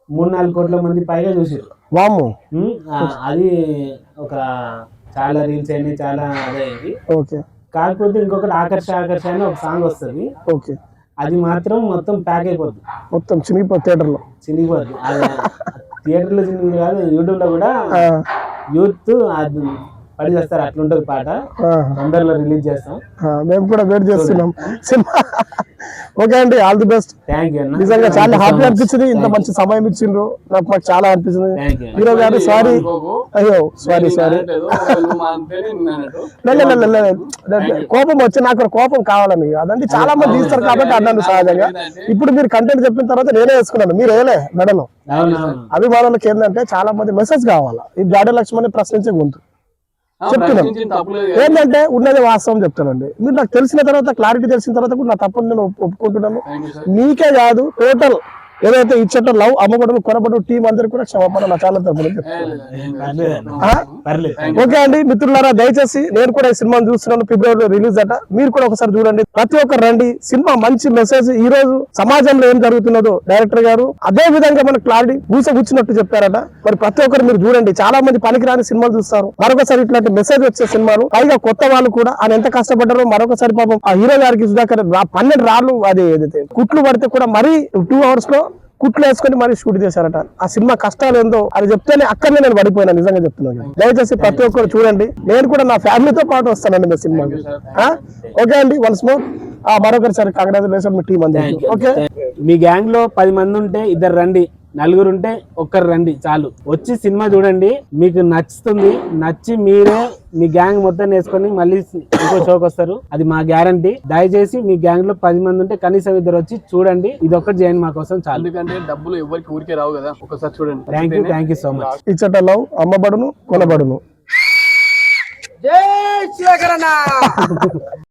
3-4 కోట్ల మంది పైగా చూసారు. వాము, అది ఒక చాలా రీల్స్ అయినాయి, చాలా అదైంది. ఓకే. కాకపోతే ఇంకొకటి ఆకర్ష ఆకర్ష అని ఒక సాంగ్ వస్తుంది, ఓకే. అది మాత్రం మొత్తం ప్యాక్ అయిపోద్ది, మొత్తం చినిగిపో థియేటర్ లో చినిగిపోద్ది. థియేటర్ లో చినిగింది కాదు, యూట్యూబ్ లో కూడా యూత్ అది పడి చేస్తారు, అట్లుంటది పాట. తొందరలో రిలీజ్ చేస్తాం, మేము కూడా వెయిట్ చేస్తున్నాం సినిమా. ఓకే అండి, all the best. Thank you. నిజంగా చాలా హ్యాపీ అనిపించింది, ఇంత మంచి సమయం ఇచ్చిండ్రు, మాకు చాలా అనిపించింది. హీరో గారు సారీ, అయ్యో సారీ. కోపం వచ్చి నాకు కోపం కావాలని అదంటే చాలా మంది తీస్తారు కాబట్టి అన్నాను సహజంగా. ఇప్పుడు మీరు కంటెంట్ చెప్పిన తర్వాత నేనే వేసుకున్నాను, మీరు వేయలే మెడలో. అభిమానులకు ఏంటంటే చాలా మంది మెసేజ్ కావాలా, ఈ గాడి లక్ష్మణ్ ప్రశ్నించే గొంతు చెప్తున్నాను. ఏంటంటే ఉన్నది వాస్తవం చెప్తానండి. మీరు నాకు తెలిసిన తర్వాత, క్లారిటీ తెలిసిన తర్వాత కూడా నా తప్పని నేను ఒప్పుకుంటున్నాను. మీకే కాదు, టోటల్ ఏదైతే ఇచ్చట లవ్ అమ్మబడును కొనబడు టీం అందరికి కూడా క్షమాపణ నా చాలా తరపున. ఓకే అండి మిత్రులారా, దయచేసి నేను కూడా ఈ సినిమాను చూస్తున్నాను, ఫిబ్రవరిలో రిలీజ్ అట. మీరు కూడా ఒకసారి చూడండి, ప్రతి ఒక్కరు రండి. సినిమా మంచి మెసేజ్, ఈ రోజు సమాజంలో ఏం జరుగుతున్నదో డైరెక్టర్ గారు అదే విధంగా మనకు క్లారిటీ కూర్చున్నట్టు చెప్పారట. మరి ప్రతి ఒక్కరు మీరు చూడండి, చాలా మంది పనికిరాని సినిమాలు చూస్తారు, మరొకసారి ఇట్లాంటి మెసేజ్ వచ్చే సినిమాలు, పైగా కొత్త వాళ్ళు కూడా ఆయన ఎంత కష్టపడ్డారో మరొకసారి పాపం ఆ హీరో గారికి సుధాకర్ 12 రాళ్ళు అది ఏదైతే కుట్లు పడితే కూడా మరీ 2 hours లో కుట్లు వేసుకొని మరీ షూట్ చేశారట. ఆ సినిమా కష్టాలు ఏందో అది చెప్తేనే అక్కడనే నేను పడిపోయినా, నిజంగా చెప్తున్నాను. దయచేసి ప్రతి ఒక్కరు చూడండి, నేను కూడా నా ఫ్యామిలీతో పాటు వస్తానండి మీ సినిమాకి. ఓకే అండి, వన్స్ మోర్ మరొకరిసారి కంగ్రాచులేషన్ మీ టీం అందరికీ. ఓకే, మీ గ్యాంగ్ లో 10 మంది ఉంటే 2 రండి, 4 ఉంటే 1 రండి చాలు. వచ్చి సినిమా చూడండి, మీకు నచ్చుతుంది, నచ్చి మీరే మీ గ్యాంగ్ మొత్తం వేసుకొని మళ్ళీ ఇంకో షోకి వస్తారు, అది మా గ్యారంటీ. దయచేసి మీ గ్యాంగ్ లో 10 మంది ఉంటే కనీసం 2 వచ్చి చూడండి, ఇది ఒక్కటి చేయండి మా కోసం చాలు. ఎందుకంటే డబ్బులు ఎవరికి ఊరికే రావు కదా, ఒకసారి చూడండి. Thank you so much. ఇచ్చట లవ్ అమ్మబడును కొనబడును. జై శేఖరన్న.